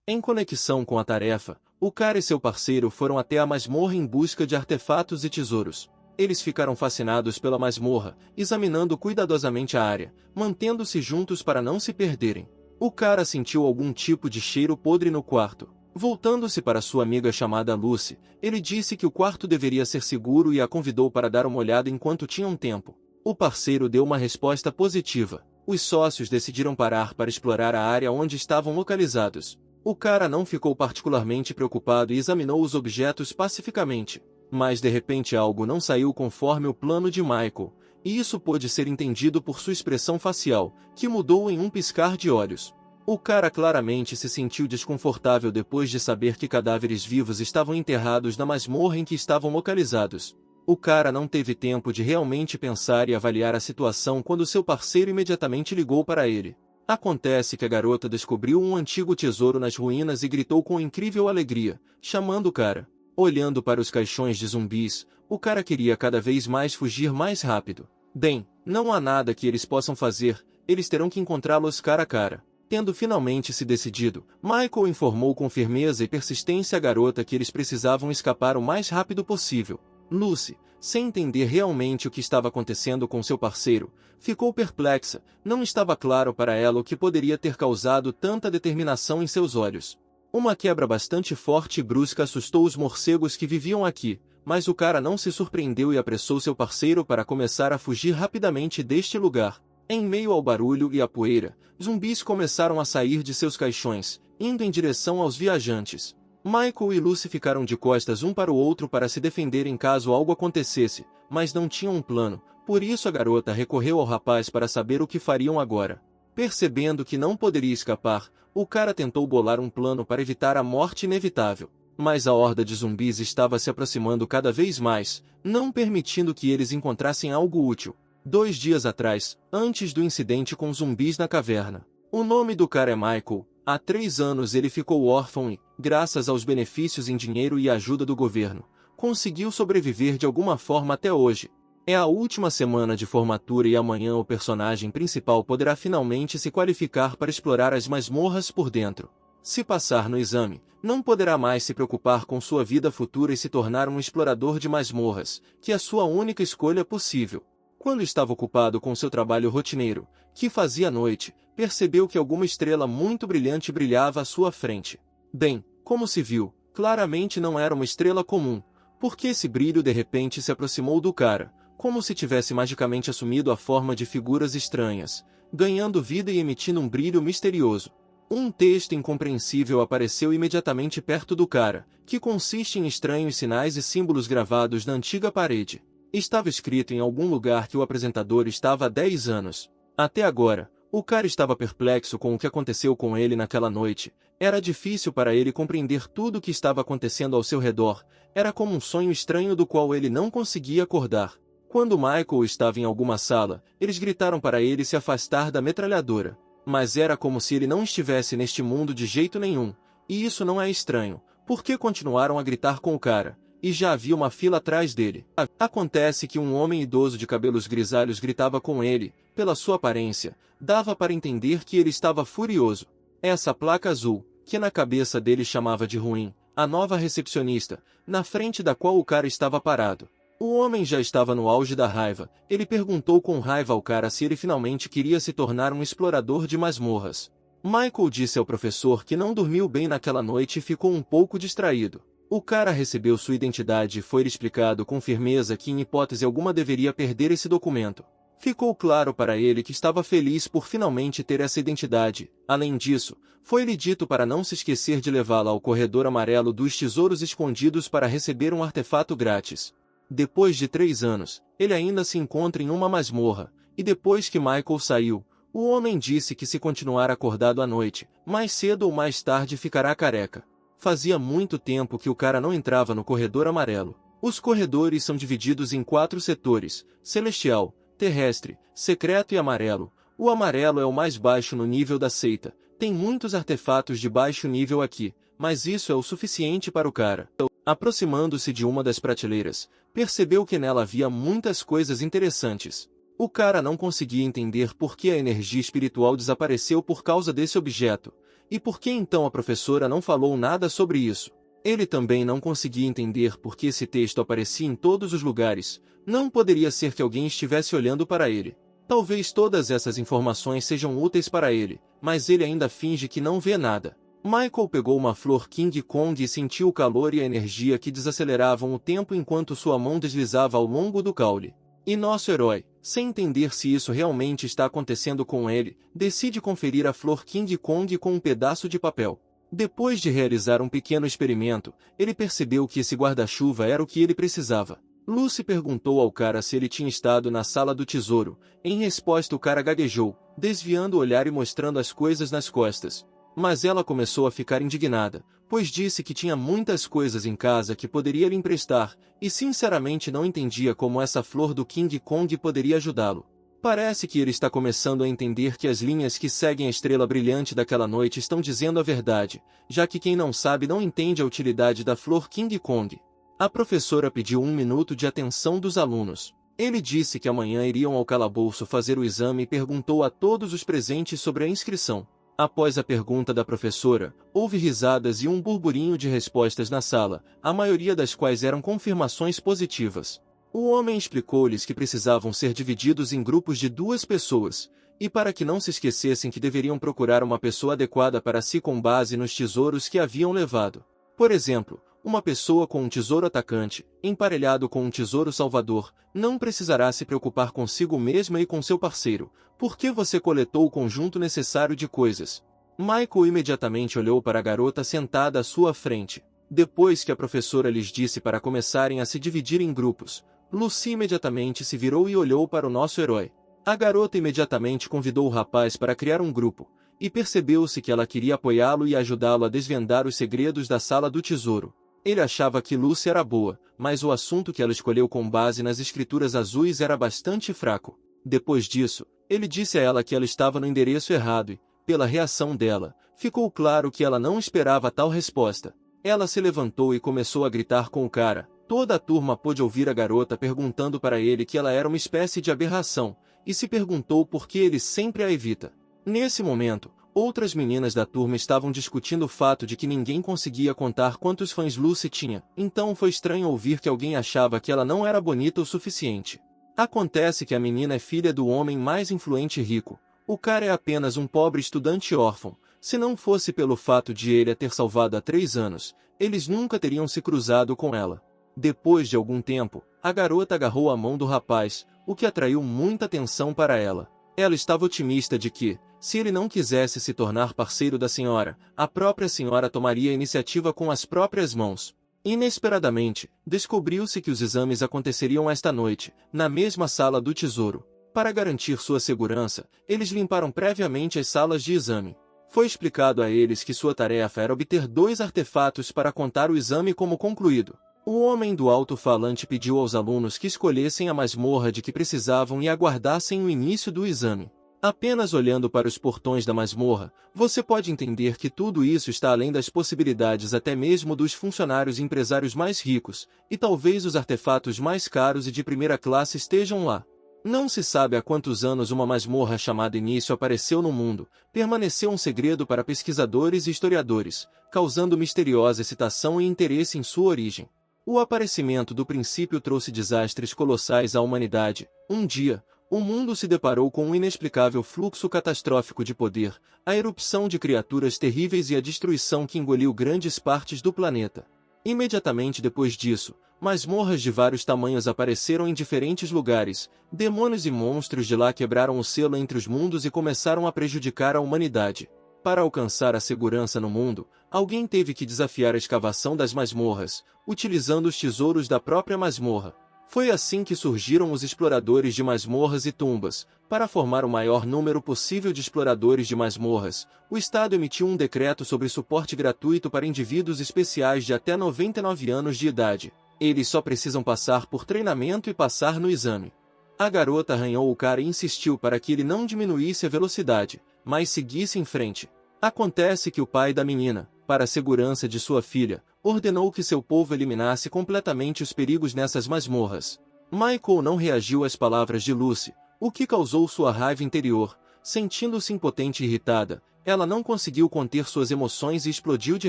Em conexão com a tarefa, o cara e seu parceiro foram até a masmorra em busca de artefatos e tesouros. Eles ficaram fascinados pela masmorra, examinando cuidadosamente a área, mantendo-se juntos para não se perderem. O cara sentiu algum tipo de cheiro podre no quarto. Voltando-se para sua amiga chamada Lucy, ele disse que o quarto deveria ser seguro e a convidou para dar uma olhada enquanto tinham tempo. O parceiro deu uma resposta positiva. Os sócios decidiram parar para explorar a área onde estavam localizados. O cara não ficou particularmente preocupado e examinou os objetos pacificamente. Mas de repente algo não saiu conforme o plano de Michael, e isso pôde ser entendido por sua expressão facial, que mudou em um piscar de olhos. O cara claramente se sentiu desconfortável depois de saber que cadáveres vivos estavam enterrados na masmorra em que estavam localizados. O cara não teve tempo de realmente pensar e avaliar a situação quando seu parceiro imediatamente ligou para ele. Acontece que a garota descobriu um antigo tesouro nas ruínas e gritou com incrível alegria, chamando o cara. Olhando para os caixões de zumbis, o cara queria cada vez mais fugir mais rápido. Bem, não há nada que eles possam fazer, eles terão que encontrá-los cara a cara. Tendo finalmente se decidido, Michael informou com firmeza e persistência a garota que eles precisavam escapar o mais rápido possível. Lucy, sem entender realmente o que estava acontecendo com seu parceiro, ficou perplexa, não estava claro para ela o que poderia ter causado tanta determinação em seus olhos. Uma quebra bastante forte e brusca assustou os morcegos que viviam aqui, mas o cara não se surpreendeu e apressou seu parceiro para começar a fugir rapidamente deste lugar. Em meio ao barulho e à poeira, zumbis começaram a sair de seus caixões, indo em direção aos viajantes. Michael e Lucy ficaram de costas um para o outro para se defenderem caso algo acontecesse, mas não tinham um plano, por isso a garota recorreu ao rapaz para saber o que fariam agora. Percebendo que não poderia escapar, o cara tentou bolar um plano para evitar a morte inevitável. Mas a horda de zumbis estava se aproximando cada vez mais, não permitindo que eles encontrassem algo útil. 2 dias atrás, antes do incidente com zumbis na caverna. O nome do cara é Michael. Há 3 anos ele ficou órfão e, graças aos benefícios em dinheiro e ajuda do governo, conseguiu sobreviver de alguma forma até hoje. É a última semana de formatura e amanhã o personagem principal poderá finalmente se qualificar para explorar as masmorras por dentro. Se passar no exame, não poderá mais se preocupar com sua vida futura e se tornar um explorador de masmorras, que é a sua única escolha possível. Quando estava ocupado com seu trabalho rotineiro, que fazia à noite, percebeu que alguma estrela muito brilhante brilhava à sua frente. Bem, como se viu, claramente não era uma estrela comum, porque esse brilho de repente se aproximou do cara, como se tivesse magicamente assumido a forma de figuras estranhas, ganhando vida e emitindo um brilho misterioso. Um texto incompreensível apareceu imediatamente perto do cara, que consiste em estranhos sinais e símbolos gravados na antiga parede. Estava escrito em algum lugar que o apresentador estava há 10 anos. Até agora, o cara estava perplexo com o que aconteceu com ele naquela noite. Era difícil para ele compreender tudo o que estava acontecendo ao seu redor. Era como um sonho estranho do qual ele não conseguia acordar. Quando Michael estava em alguma sala, eles gritaram para ele se afastar da metralhadora. Mas era como se ele não estivesse neste mundo de jeito nenhum. E isso não é estranho, porque continuaram a gritar com o cara. E já havia uma fila atrás dele. Acontece que um homem idoso de cabelos grisalhos gritava com ele. Pela sua aparência, dava para entender que ele estava furioso. Essa placa azul, que na cabeça dele chamava de ruim, a nova recepcionista, na frente da qual o cara estava parado. O homem já estava no auge da raiva. Ele perguntou com raiva ao cara se ele finalmente queria se tornar um explorador de masmorras. Michael disse ao professor que não dormiu bem naquela noite e ficou um pouco distraído. O cara recebeu sua identidade e foi-lhe explicado com firmeza que em hipótese alguma deveria perder esse documento. Ficou claro para ele que estava feliz por finalmente ter essa identidade. Além disso, foi-lhe dito para não se esquecer de levá-la ao corredor amarelo dos tesouros escondidos para receber um artefato grátis. Depois de 3 anos, ele ainda se encontra em uma masmorra, e depois que Michael saiu, o homem disse que se continuar acordado à noite, mais cedo ou mais tarde ficará careca. Fazia muito tempo que o cara não entrava no corredor amarelo. Os corredores são divididos em 4 setores: celestial, terrestre, secreto e amarelo. O amarelo é o mais baixo no nível da seita. Tem muitos artefatos de baixo nível aqui, mas isso é o suficiente para o cara. Aproximando-se de uma das prateleiras, percebeu que nela havia muitas coisas interessantes. O cara não conseguia entender por que a energia espiritual desapareceu por causa desse objeto. E por que então a professora não falou nada sobre isso? Ele também não conseguia entender por que esse texto aparecia em todos os lugares. Não poderia ser que alguém estivesse olhando para ele. Talvez todas essas informações sejam úteis para ele, mas ele ainda finge que não vê nada. Michael pegou uma flor King Kong e sentiu o calor e a energia que desaceleravam o tempo enquanto sua mão deslizava ao longo do caule. E nosso herói, sem entender se isso realmente está acontecendo com ele, decide conferir a flor King Kong com um pedaço de papel. Depois de realizar um pequeno experimento, ele percebeu que esse guarda-chuva era o que ele precisava. Lucy perguntou ao cara se ele tinha estado na sala do tesouro. Em resposta, o cara gaguejou, desviando o olhar e mostrando as coisas nas costas. Mas ela começou a ficar indignada, pois disse que tinha muitas coisas em casa que poderia lhe emprestar, e sinceramente não entendia como essa flor do King Kong poderia ajudá-lo. Parece que ele está começando a entender que as linhas que seguem a estrela brilhante daquela noite estão dizendo a verdade, já que quem não sabe não entende a utilidade da flor King Kong. A professora pediu 1 minuto de atenção dos alunos. Ele disse que amanhã iriam ao calabouço fazer o exame e perguntou a todos os presentes sobre a inscrição. Após a pergunta da professora, houve risadas e um burburinho de respostas na sala, a maioria das quais eram confirmações positivas. O homem explicou-lhes que precisavam ser divididos em grupos de 2 pessoas, e para que não se esquecessem que deveriam procurar uma pessoa adequada para si com base nos tesouros que haviam levado. Por exemplo, uma pessoa com um tesouro atacante, emparelhado com um tesouro salvador, não precisará se preocupar consigo mesma e com seu parceiro, porque você coletou o conjunto necessário de coisas. Michael imediatamente olhou para a garota sentada à sua frente. Depois que a professora lhes disse para começarem a se dividir em grupos, Lucy imediatamente se virou e olhou para o nosso herói. A garota imediatamente convidou o rapaz para criar um grupo, e percebeu-se que ela queria apoiá-lo e ajudá-lo a desvendar os segredos da sala do tesouro. Ele achava que Lucy era boa, mas o assunto que ela escolheu com base nas escrituras azuis era bastante fraco. Depois disso, ele disse a ela que ela estava no endereço errado e, pela reação dela, ficou claro que ela não esperava tal resposta. Ela se levantou e começou a gritar com o cara. Toda a turma pôde ouvir a garota perguntando para ele que ela era uma espécie de aberração, e se perguntou por que ele sempre a evita. Nesse momento, outras meninas da turma estavam discutindo o fato de que ninguém conseguia contar quantos fãs Lucy tinha, então foi estranho ouvir que alguém achava que ela não era bonita o suficiente. Acontece que a menina é filha do homem mais influente e rico. O cara é apenas um pobre estudante órfão. Se não fosse pelo fato de ele a ter salvado há 3 anos, eles nunca teriam se cruzado com ela. Depois de algum tempo, a garota agarrou a mão do rapaz, o que atraiu muita atenção para ela. Ela estava otimista de que, se ele não quisesse se tornar parceiro da senhora, a própria senhora tomaria a iniciativa com as próprias mãos. Inesperadamente, descobriu-se que os exames aconteceriam esta noite, na mesma sala do tesouro. Para garantir sua segurança, eles limparam previamente as salas de exame. Foi explicado a eles que sua tarefa era obter 2 artefatos para contar o exame como concluído. O homem do alto-falante pediu aos alunos que escolhessem a masmorra de que precisavam e aguardassem o início do exame. Apenas olhando para os portões da masmorra, você pode entender que tudo isso está além das possibilidades até mesmo dos funcionários e empresários mais ricos, e talvez os artefatos mais caros e de primeira classe estejam lá. Não se sabe há quantos anos uma masmorra chamada Início apareceu no mundo, permaneceu um segredo para pesquisadores e historiadores, causando misteriosa excitação e interesse em sua origem. O aparecimento do princípio trouxe desastres colossais à humanidade. Um dia, o mundo se deparou com um inexplicável fluxo catastrófico de poder, a erupção de criaturas terríveis e a destruição que engoliu grandes partes do planeta. Imediatamente depois disso, masmorras de vários tamanhos apareceram em diferentes lugares. Demônios e monstros de lá quebraram o selo entre os mundos e começaram a prejudicar a humanidade. Para alcançar a segurança no mundo, alguém teve que desafiar a escavação das masmorras, utilizando os tesouros da própria masmorra. Foi assim que surgiram os exploradores de masmorras e tumbas. Para formar o maior número possível de exploradores de masmorras, o Estado emitiu um decreto sobre suporte gratuito para indivíduos especiais de até 99 anos de idade. Eles só precisam passar por treinamento e passar no exame. A garota arranhou o cara e insistiu para que ele não diminuísse a velocidade, mas seguisse em frente. Acontece que o pai da menina, para a segurança de sua filha, ordenou que seu povo eliminasse completamente os perigos nessas masmorras. Michael não reagiu às palavras de Lucy, o que causou sua raiva interior. Sentindo-se impotente e irritada, Ela não conseguiu conter suas emoções e explodiu de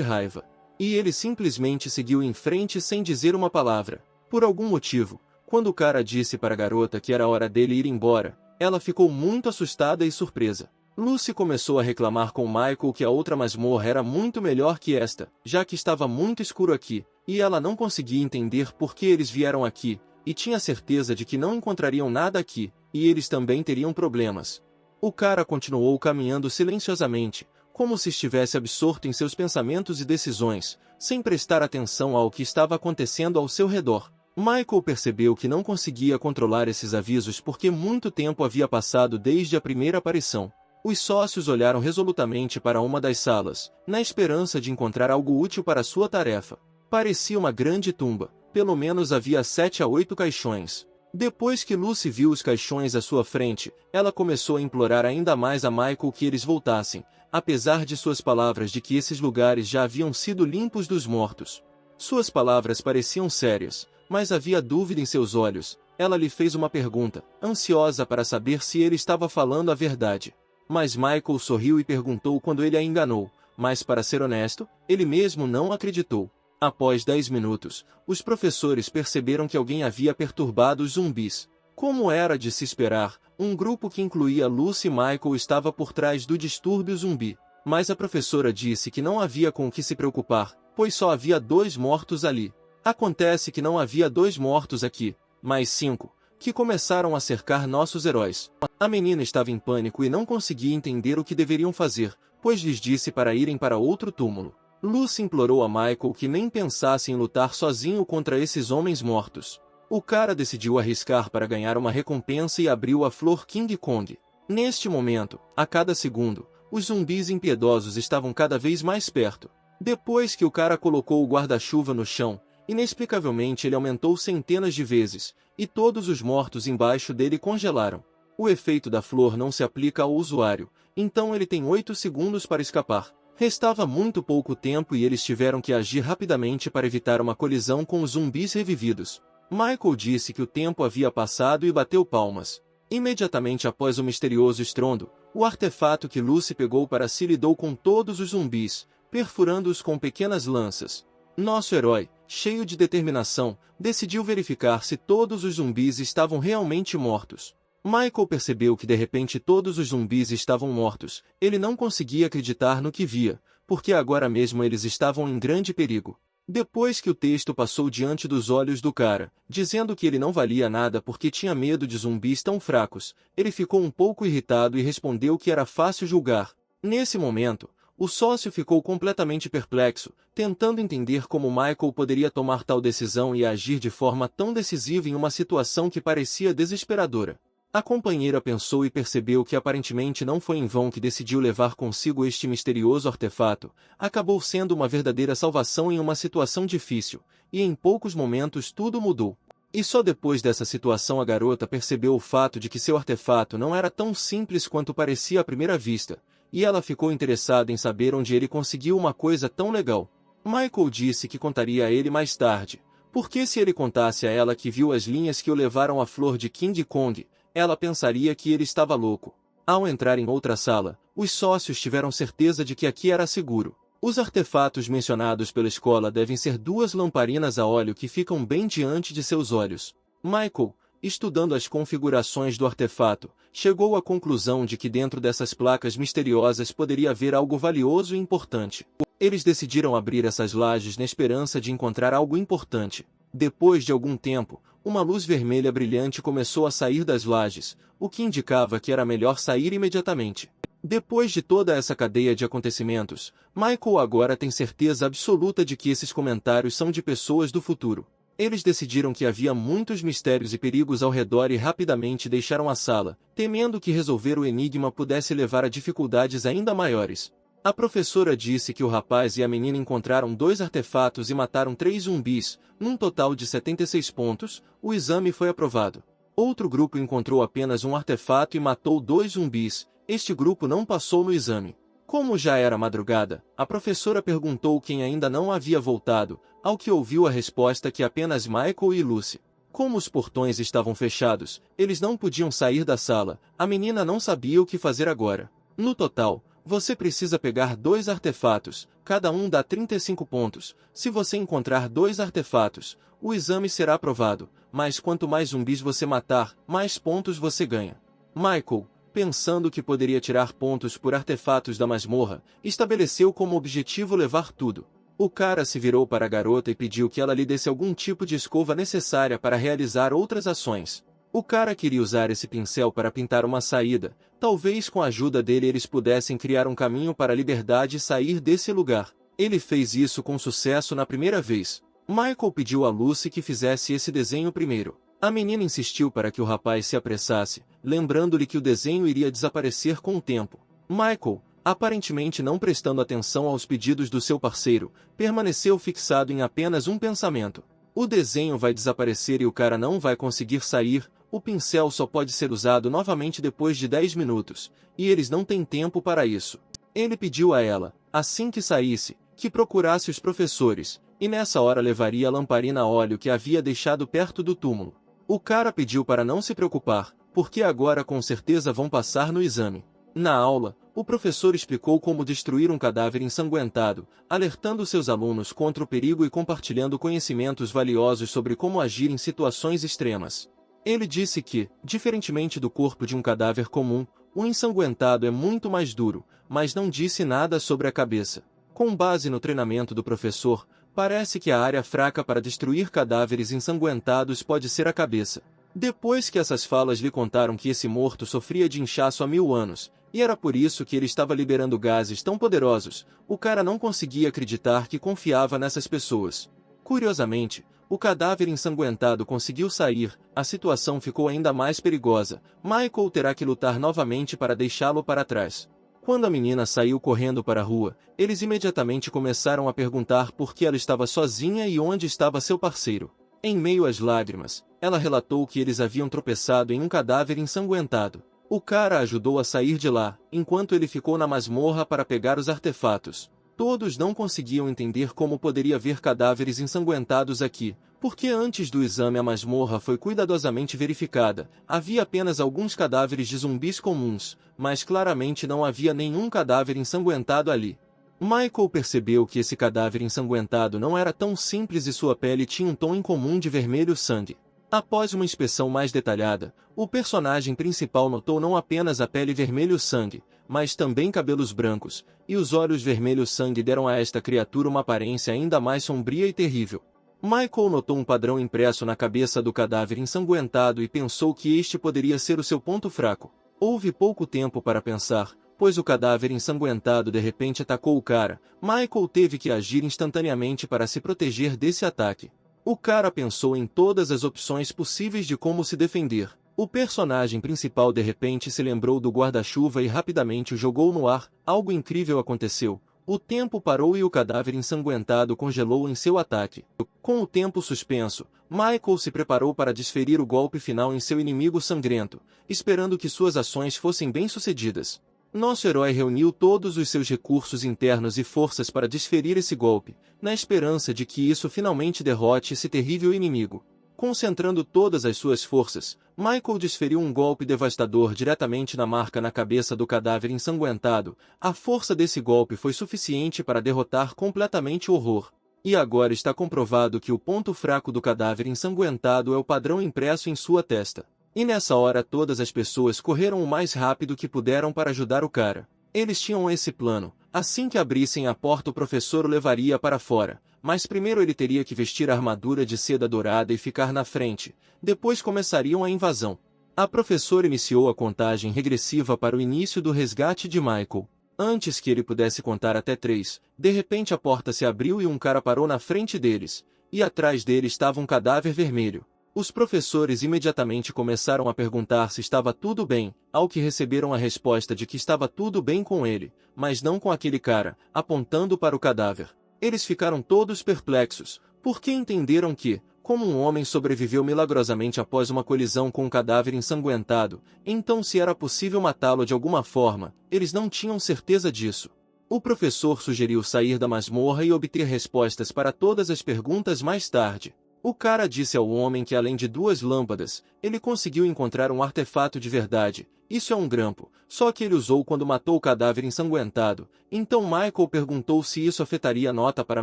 raiva. E ele simplesmente seguiu em frente sem dizer uma palavra. Por algum motivo, quando o cara disse para a garota que era hora dele ir embora, ela ficou muito assustada e surpresa. Lucy começou a reclamar com Michael que a outra masmorra era muito melhor que esta, já que estava muito escuro aqui, e ela não conseguia entender por que eles vieram aqui, e tinha certeza de que não encontrariam nada aqui, e eles também teriam problemas. O cara continuou caminhando silenciosamente, como se estivesse absorto em seus pensamentos e decisões, sem prestar atenção ao que estava acontecendo ao seu redor. Michael percebeu que não conseguia controlar esses avisos porque muito tempo havia passado desde a primeira aparição. Os sócios olharam resolutamente para uma das salas, na esperança de encontrar algo útil para sua tarefa. Parecia uma grande tumba, pelo menos havia 7 a 8 caixões. Depois que Lucy viu os caixões à sua frente, ela começou a implorar ainda mais a Michael que eles voltassem, apesar de suas palavras de que esses lugares já haviam sido limpos dos mortos. Suas palavras pareciam sérias, mas havia dúvida em seus olhos. Ela lhe fez uma pergunta, ansiosa para saber se ele estava falando a verdade. Mas Michael sorriu e perguntou quando ele a enganou, mas para ser honesto, ele mesmo não acreditou. Após 10 minutos, os professores perceberam que alguém havia perturbado os zumbis. Como era de se esperar, um grupo que incluía Lucy e Michael estava por trás do distúrbio zumbi. Mas a professora disse que não havia com o que se preocupar, pois só havia 2 mortos ali. Acontece que não havia 2 mortos aqui, mas 5, que começaram a cercar nossos heróis. A menina estava em pânico e não conseguia entender o que deveriam fazer, pois lhes disse para irem para outro túmulo. Lucy implorou a Michael que nem pensasse em lutar sozinho contra esses homens mortos. O cara decidiu arriscar para ganhar uma recompensa e abriu a flor King Kong. Neste momento, a cada segundo, os zumbis impiedosos estavam cada vez mais perto. Depois que o cara colocou o guarda-chuva no chão, inexplicavelmente ele aumentou centenas de vezes, e todos os mortos embaixo dele congelaram. O efeito da flor não se aplica ao usuário, então ele tem 8 segundos para escapar. Restava muito pouco tempo e eles tiveram que agir rapidamente para evitar uma colisão com os zumbis revividos. Michael disse que o tempo havia passado e bateu palmas. Imediatamente após o misterioso estrondo, o artefato que Lucy pegou para si lidou com todos os zumbis, perfurando-os com pequenas lanças. Nosso herói, cheio de determinação, decidiu verificar se todos os zumbis estavam realmente mortos. Michael percebeu que de repente todos os zumbis estavam mortos. Ele não conseguia acreditar no que via, porque agora mesmo eles estavam em grande perigo. Depois que o texto passou diante dos olhos do cara, dizendo que ele não valia nada porque tinha medo de zumbis tão fracos, ele ficou um pouco irritado e respondeu que era fácil julgar. Nesse momento, o sócio ficou completamente perplexo, tentando entender como Michael poderia tomar tal decisão e agir de forma tão decisiva em uma situação que parecia desesperadora. A companheira pensou e percebeu que aparentemente não foi em vão que decidiu levar consigo este misterioso artefato. Acabou sendo uma verdadeira salvação em uma situação difícil, e em poucos momentos tudo mudou. E só depois dessa situação a garota percebeu o fato de que seu artefato não era tão simples quanto parecia à primeira vista, e ela ficou interessada em saber onde ele conseguiu uma coisa tão legal. Michael disse que contaria a ele mais tarde, porque se ele contasse a ela que viu as linhas que o levaram à flor de King Kong, ela pensaria que ele estava louco. Ao entrar em outra sala, os sócios tiveram certeza de que aqui era seguro. Os artefatos mencionados pela escola devem ser 2 lamparinas a óleo que ficam bem diante de seus olhos. Michael, estudando as configurações do artefato, chegou à conclusão de que dentro dessas placas misteriosas poderia haver algo valioso e importante. Eles decidiram abrir essas lajes na esperança de encontrar algo importante. Depois de algum tempo, uma luz vermelha brilhante começou a sair das lajes, o que indicava que era melhor sair imediatamente. Depois de toda essa cadeia de acontecimentos, Michael agora tem certeza absoluta de que esses comentários são de pessoas do futuro. Eles decidiram que havia muitos mistérios e perigos ao redor e rapidamente deixaram a sala, temendo que resolver o enigma pudesse levar a dificuldades ainda maiores. A professora disse que o rapaz e a menina encontraram 2 artefatos e mataram 3 zumbis, num total de 76 pontos. O exame foi aprovado. Outro grupo encontrou apenas um artefato e matou 2 zumbis. Este grupo não passou no exame. Como já era madrugada, a professora perguntou quem ainda não havia voltado, ao que ouviu a resposta que apenas Michael e Lucy. Como os portões estavam fechados, eles não podiam sair da sala. A menina não sabia o que fazer agora. No total, Você precisa pegar 2 artefatos, cada um dá 35 pontos. Se você encontrar 2 artefatos, o exame será aprovado, mas quanto mais zumbis você matar, mais pontos você ganha. Michael, pensando que poderia tirar pontos por artefatos da masmorra, estabeleceu como objetivo levar tudo. O cara se virou para a garota e pediu que ela lhe desse algum tipo de escova necessária para realizar outras ações. O cara queria usar esse pincel para pintar uma saída. Talvez com a ajuda dele eles pudessem criar um caminho para a liberdade e sair desse lugar. Ele fez isso com sucesso na primeira vez. Michael pediu a Lucy que fizesse esse desenho primeiro. A menina insistiu para que o rapaz se apressasse, lembrando-lhe que o desenho iria desaparecer com o tempo. Michael, aparentemente não prestando atenção aos pedidos do seu parceiro, permaneceu fixado em apenas um pensamento. O desenho vai desaparecer e o cara não vai conseguir sair. O pincel só pode ser usado novamente depois de 10 minutos, e eles não têm tempo para isso. Ele pediu a ela, assim que saísse, que procurasse os professores, e nessa hora levaria a lamparina a óleo que havia deixado perto do túmulo. O cara pediu para não se preocupar, porque agora com certeza vão passar no exame. Na aula, o professor explicou como destruir um cadáver ensanguentado, alertando seus alunos contra o perigo e compartilhando conhecimentos valiosos sobre como agir em situações extremas. Ele disse que, diferentemente do corpo de um cadáver comum, o ensanguentado é muito mais duro, mas não disse nada sobre a cabeça. Com base no treinamento do professor, parece que a área fraca para destruir cadáveres ensanguentados pode ser a cabeça. Depois que essas falas lhe contaram que esse morto sofria de inchaço há 1000 anos, e era por isso que ele estava liberando gases tão poderosos, o cara não conseguia acreditar que confiava nessas pessoas. Curiosamente, o cadáver ensanguentado conseguiu sair, a situação ficou ainda mais perigosa. Michael terá que lutar novamente para deixá-lo para trás. Quando a menina saiu correndo para a rua, eles imediatamente começaram a perguntar por que ela estava sozinha e onde estava seu parceiro. Em meio às lágrimas, ela relatou que eles haviam tropeçado em um cadáver ensanguentado. O cara a ajudou a sair de lá, enquanto ele ficou na masmorra para pegar os artefatos. Todos não conseguiam entender como poderia haver cadáveres ensanguentados aqui, porque antes do exame a masmorra foi cuidadosamente verificada. Havia apenas alguns cadáveres de zumbis comuns, mas claramente não havia nenhum cadáver ensanguentado ali. Michael percebeu que esse cadáver ensanguentado não era tão simples e sua pele tinha um tom incomum de vermelho sangue. Após uma inspeção mais detalhada, o personagem principal notou não apenas a pele vermelho sangue, mas também cabelos brancos, e os olhos vermelho sangue deram a esta criatura uma aparência ainda mais sombria e terrível. Michael notou um padrão impresso na cabeça do cadáver ensanguentado e pensou que este poderia ser o seu ponto fraco. Houve pouco tempo para pensar, pois o cadáver ensanguentado de repente atacou o cara. Michael teve que agir instantaneamente para se proteger desse ataque. O cara pensou em todas as opções possíveis de como se defender. O personagem principal de repente se lembrou do guarda-chuva e rapidamente o jogou no ar. Algo incrível aconteceu. O tempo parou e o cadáver ensanguentado congelou em seu ataque. Com o tempo suspenso, Michael se preparou para desferir o golpe final em seu inimigo sangrento, esperando que suas ações fossem bem-sucedidas. Nosso herói reuniu todos os seus recursos internos e forças para desferir esse golpe, na esperança de que isso finalmente derrote esse terrível inimigo. Concentrando todas as suas forças, Michael desferiu um golpe devastador diretamente na marca na cabeça do cadáver ensanguentado. A força desse golpe foi suficiente para derrotar completamente o horror. E agora está comprovado que o ponto fraco do cadáver ensanguentado é o padrão impresso em sua testa. E nessa hora todas as pessoas correram o mais rápido que puderam para ajudar o cara. Eles tinham esse plano. Assim que abrissem a porta o professor o levaria para fora, mas primeiro ele teria que vestir a armadura de seda dourada e ficar na frente. Depois começariam a invasão. A professora iniciou a contagem regressiva para o início do resgate de Michael. Antes que ele pudesse contar até 3, de repente a porta se abriu e um cara parou na frente deles, e atrás dele estava um cadáver vermelho. Os professores imediatamente começaram a perguntar se estava tudo bem, ao que receberam a resposta de que estava tudo bem com ele, mas não com aquele cara, apontando para o cadáver. Eles ficaram todos perplexos, porque entenderam que, como um homem sobreviveu milagrosamente após uma colisão com um cadáver ensanguentado, então se era possível matá-lo de alguma forma, eles não tinham certeza disso. O professor sugeriu sair da masmorra e obter respostas para todas as perguntas mais tarde. O cara disse ao homem que além de 2 lâmpadas, ele conseguiu encontrar um artefato de verdade. Isso é um grampo, só que ele usou quando matou o cadáver ensanguentado. Então Michael perguntou se isso afetaria a nota para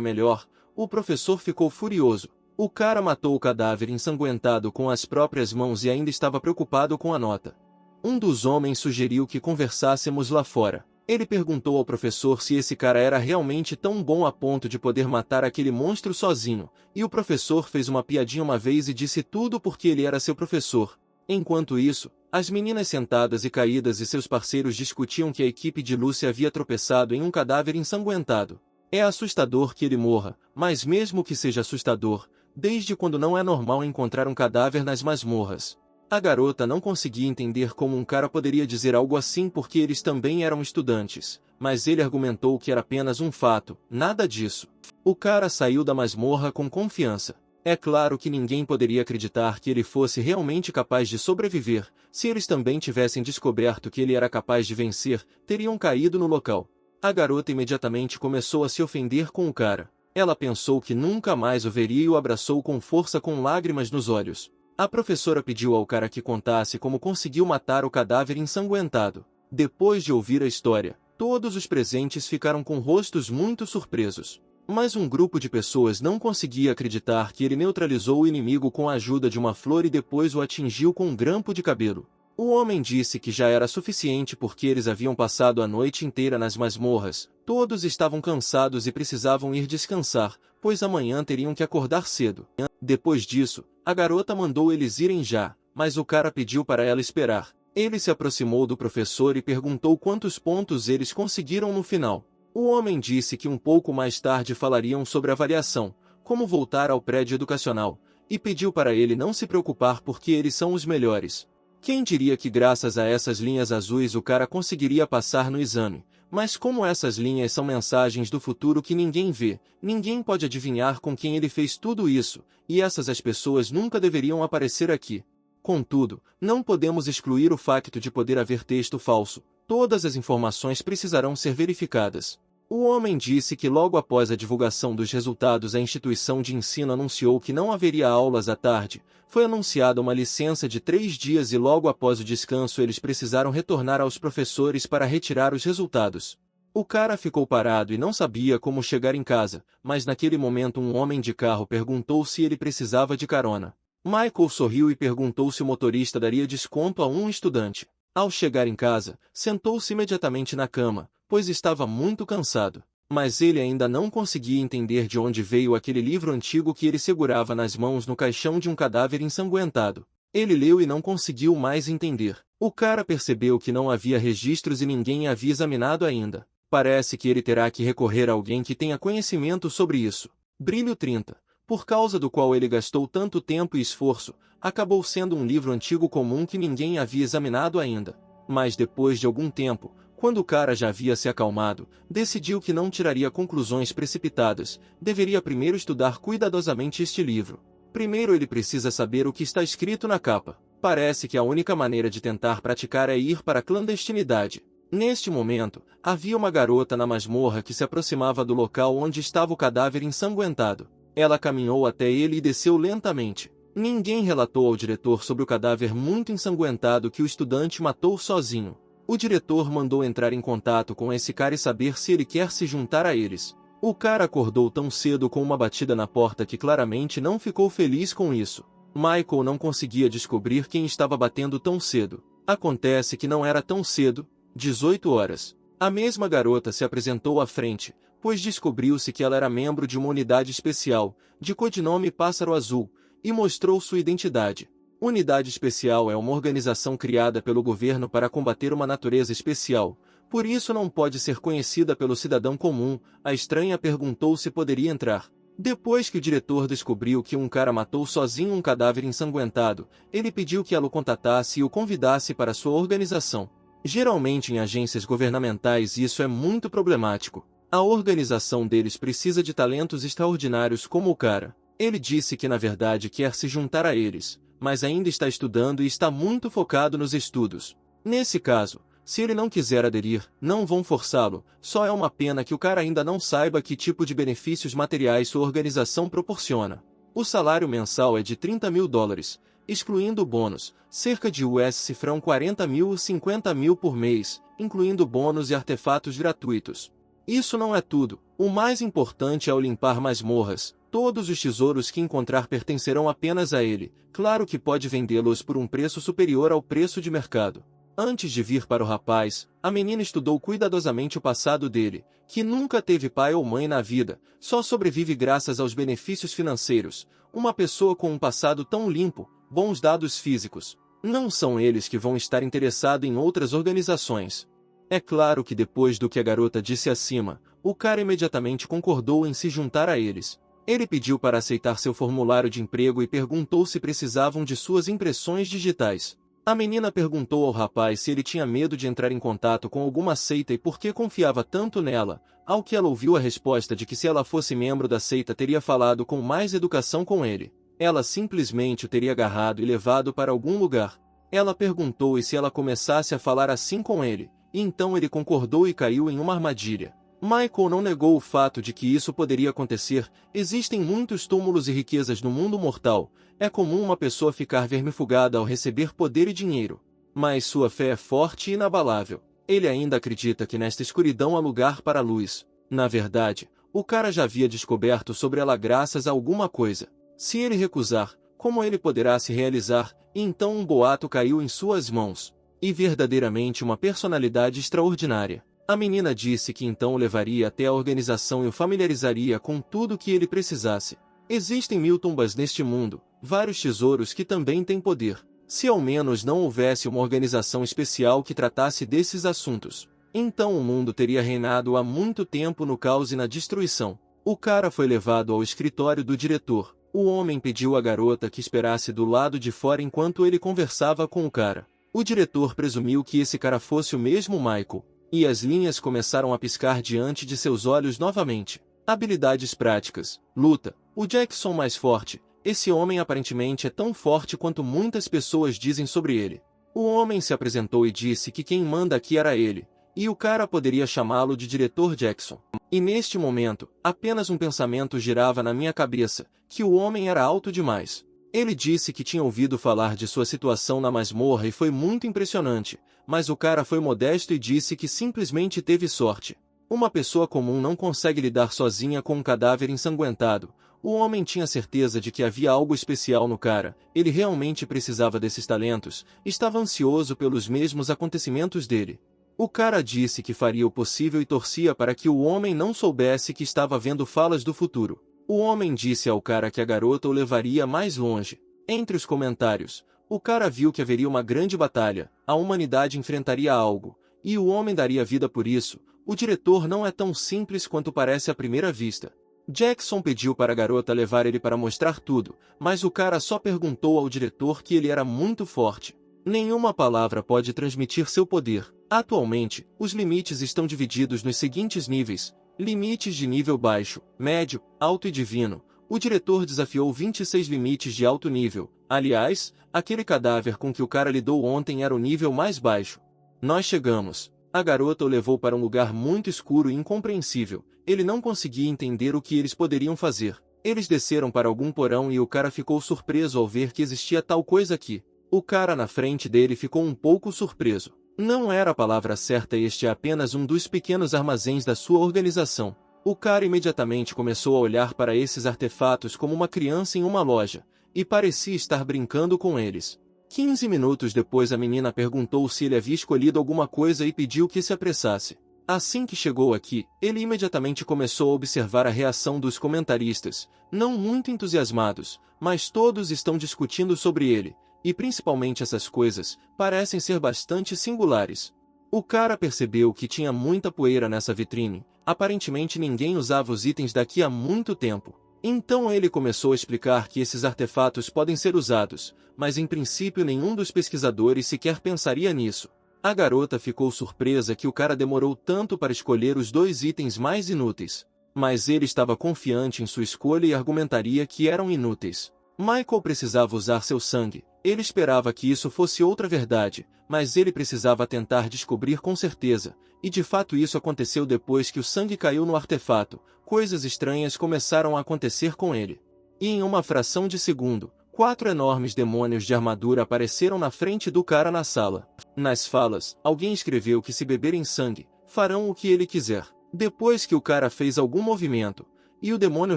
melhor. O professor ficou furioso. O cara matou o cadáver ensanguentado com as próprias mãos e ainda estava preocupado com a nota. Um dos homens sugeriu que conversássemos lá fora. Ele perguntou ao professor se esse cara era realmente tão bom a ponto de poder matar aquele monstro sozinho, e o professor fez uma piadinha uma vez e disse tudo porque ele era seu professor. Enquanto isso, as meninas sentadas e caídas e seus parceiros discutiam que a equipe de Lucy havia tropeçado em um cadáver ensanguentado. É assustador que ele morra, mas mesmo que seja assustador, desde quando não é normal encontrar um cadáver nas masmorras? A garota não conseguia entender como um cara poderia dizer algo assim porque eles também eram estudantes, mas ele argumentou que era apenas um fato, nada disso. O cara saiu da masmorra com confiança. É claro que ninguém poderia acreditar que ele fosse realmente capaz de sobreviver. Se eles também tivessem descoberto que ele era capaz de vencer, teriam caído no local. A garota imediatamente começou a se ofender com o cara. Ela pensou que nunca mais o veria e o abraçou com força com lágrimas nos olhos. A professora pediu ao cara que contasse como conseguiu matar o cadáver ensanguentado. Depois de ouvir a história, todos os presentes ficaram com rostos muito surpresos. Mas um grupo de pessoas não conseguia acreditar que ele neutralizou o inimigo com a ajuda de uma flor e depois o atingiu com um grampo de cabelo. O homem disse que já era suficiente porque eles haviam passado a noite inteira nas masmorras. Todos estavam cansados e precisavam ir descansar, pois amanhã teriam que acordar cedo. Depois disso, a garota mandou eles irem já, mas o cara pediu para ela esperar. Ele se aproximou do professor e perguntou quantos pontos eles conseguiram no final. O homem disse que um pouco mais tarde falariam sobre a avaliação, como voltar ao prédio educacional, e pediu para ele não se preocupar porque eles são os melhores. Quem diria que graças a essas linhas azuis o cara conseguiria passar no exame? Mas como essas linhas são mensagens do futuro que ninguém vê, ninguém pode adivinhar com quem ele fez tudo isso, e essas as pessoas nunca deveriam aparecer aqui. Contudo, não podemos excluir o facto de poder haver texto falso. Todas as informações precisarão ser verificadas. O homem disse que logo após a divulgação dos resultados a instituição de ensino anunciou que não haveria aulas à tarde. Foi anunciada uma licença de 3 dias e logo após o descanso eles precisaram retornar aos professores para retirar os resultados. O cara ficou parado e não sabia como chegar em casa, mas naquele momento um homem de carro perguntou se ele precisava de carona. Michael sorriu e perguntou se o motorista daria desconto a um estudante. Ao chegar em casa, sentou-se imediatamente na cama, pois estava muito cansado. Mas ele ainda não conseguia entender de onde veio aquele livro antigo que ele segurava nas mãos no caixão de um cadáver ensanguentado. Ele leu e não conseguiu mais entender. O cara percebeu que não havia registros e ninguém havia examinado ainda. Parece que ele terá que recorrer a alguém que tenha conhecimento sobre isso. Brilho 30, por causa do qual ele gastou tanto tempo e esforço, acabou sendo um livro antigo comum que ninguém havia examinado ainda. Mas depois de algum tempo, quando o cara já havia se acalmado, decidiu que não tiraria conclusões precipitadas, deveria primeiro estudar cuidadosamente este livro. Primeiro ele precisa saber o que está escrito na capa. Parece que a única maneira de tentar praticar é ir para a clandestinidade. Neste momento, havia uma garota na masmorra que se aproximava do local onde estava o cadáver ensanguentado. Ela caminhou até ele e desceu lentamente. Ninguém relatou ao diretor sobre o cadáver muito ensanguentado que o estudante matou sozinho. O diretor mandou entrar em contato com esse cara e saber se ele quer se juntar a eles. O cara acordou tão cedo com uma batida na porta que claramente não ficou feliz com isso. Michael não conseguia descobrir quem estava batendo tão cedo. Acontece que não era tão cedo, 18 horas. A mesma garota se apresentou à frente, pois descobriu-se que ela era membro de uma unidade especial, de codinome Pássaro Azul, e mostrou sua identidade. Unidade Especial é uma organização criada pelo governo para combater uma natureza especial, por isso não pode ser conhecida pelo cidadão comum. A estranha perguntou se poderia entrar. Depois que o diretor descobriu que um cara matou sozinho um cadáver ensanguentado, ele pediu que ela o contatasse e o convidasse para sua organização. Geralmente em agências governamentais isso é muito problemático. A organização deles precisa de talentos extraordinários como o cara. Ele disse que na verdade quer se juntar a eles, mas ainda está estudando e está muito focado nos estudos. Nesse caso, se ele não quiser aderir, não vão forçá-lo, só é uma pena que o cara ainda não saiba que tipo de benefícios materiais sua organização proporciona. O salário mensal é de 30 mil dólares, excluindo o bônus, cerca de US$ 40 mil ou 50 mil por mês, incluindo bônus e artefatos gratuitos. Isso não é tudo. O mais importante é o limpar masmorras. Todos os tesouros que encontrar pertencerão apenas a ele. Claro que pode vendê-los por um preço superior ao preço de mercado. Antes de vir para o rapaz, a menina estudou cuidadosamente o passado dele, que nunca teve pai ou mãe na vida, só sobrevive graças aos benefícios financeiros. Uma pessoa com um passado tão limpo, bons dados físicos. Não são eles que vão estar interessados em outras organizações. É claro que depois do que a garota disse acima, o cara imediatamente concordou em se juntar a eles. Ele pediu para aceitar seu formulário de emprego e perguntou se precisavam de suas impressões digitais. A menina perguntou ao rapaz se ele tinha medo de entrar em contato com alguma seita e por que confiava tanto nela, ao que ela ouviu a resposta de que se ela fosse membro da seita teria falado com mais educação com ele. Ela simplesmente o teria agarrado e levado para algum lugar. Ela perguntou se ela começasse a falar assim com ele, e então ele concordou e caiu em uma armadilha. Michael não negou o fato de que isso poderia acontecer. Existem muitos túmulos e riquezas no mundo mortal. É comum uma pessoa ficar vermifugada ao receber poder e dinheiro. Mas sua fé é forte e inabalável. Ele ainda acredita que nesta escuridão há lugar para a luz. Na verdade, o cara já havia descoberto sobre ela graças a alguma coisa. Se ele recusar, como ele poderá se realizar? E então um boato caiu em suas mãos. E verdadeiramente uma personalidade extraordinária. A menina disse que então o levaria até a organização e o familiarizaria com tudo o que ele precisasse. Existem 1000 tumbas neste mundo, vários tesouros que também têm poder. Se ao menos não houvesse uma organização especial que tratasse desses assuntos, então o mundo teria reinado há muito tempo no caos e na destruição. O cara foi levado ao escritório do diretor. O homem pediu à garota que esperasse do lado de fora enquanto ele conversava com o cara. O diretor presumiu que esse cara fosse o mesmo Michael. E as linhas começaram a piscar diante de seus olhos novamente. Habilidades práticas. Luta. O Jackson mais forte. Esse homem aparentemente é tão forte quanto muitas pessoas dizem sobre ele. O homem se apresentou e disse que quem manda aqui era ele, e o cara poderia chamá-lo de Diretor Jackson. E neste momento, apenas um pensamento girava na minha cabeça, que o homem era alto demais. Ele disse que tinha ouvido falar de sua situação na masmorra e foi muito impressionante, mas o cara foi modesto e disse que simplesmente teve sorte. Uma pessoa comum não consegue lidar sozinha com um cadáver ensanguentado. O homem tinha certeza de que havia algo especial no cara, ele realmente precisava desses talentos, estava ansioso pelos mesmos acontecimentos dele. O cara disse que faria o possível e torcia para que o homem não soubesse que estava vendo falas do futuro. O homem disse ao cara que a garota o levaria mais longe. Entre os comentários, o cara viu que haveria uma grande batalha, a humanidade enfrentaria algo, e o homem daria vida por isso. O diretor não é tão simples quanto parece à primeira vista. Jackson pediu para a garota levar ele para mostrar tudo, mas o cara só perguntou ao diretor que ele era muito forte. Nenhuma palavra pode transmitir seu poder. Atualmente, os limites estão divididos nos seguintes níveis. Limites de nível baixo, médio, alto e divino. O diretor desafiou 26 limites de alto nível. Aliás, aquele cadáver com que o cara lidou ontem era o nível mais baixo. Nós chegamos. A garota o levou para um lugar muito escuro e incompreensível. Ele não conseguia entender o que eles poderiam fazer. Eles desceram para algum porão e o cara ficou surpreso ao ver que existia tal coisa aqui. O cara na frente dele ficou um pouco surpreso. Não era a palavra certa, este é apenas um dos pequenos armazéns da sua organização. O cara imediatamente começou a olhar para esses artefatos como uma criança em uma loja, e parecia estar brincando com eles. 15 minutos depois a menina perguntou se ele havia escolhido alguma coisa e pediu que se apressasse. Assim que chegou aqui, ele imediatamente começou a observar a reação dos comentaristas, não muito entusiasmados, mas todos estão discutindo sobre ele. E principalmente essas coisas, parecem ser bastante singulares. O cara percebeu que tinha muita poeira nessa vitrine, aparentemente ninguém usava os itens daqui há muito tempo. Então ele começou a explicar que esses artefatos podem ser usados, mas em princípio nenhum dos pesquisadores sequer pensaria nisso. A garota ficou surpresa que o cara demorou tanto para escolher os 2 itens mais inúteis. Mas ele estava confiante em sua escolha e argumentaria que eram inúteis. Michael precisava usar seu sangue. Ele esperava que isso fosse outra verdade, mas ele precisava tentar descobrir com certeza, e de fato isso aconteceu depois que o sangue caiu no artefato. Coisas estranhas começaram a acontecer com ele. E em uma fração de segundo, 4 enormes demônios de armadura apareceram na frente do cara na sala. Nas falas, alguém escreveu que se beberem sangue, farão o que ele quiser. Depois que o cara fez algum movimento, e o demônio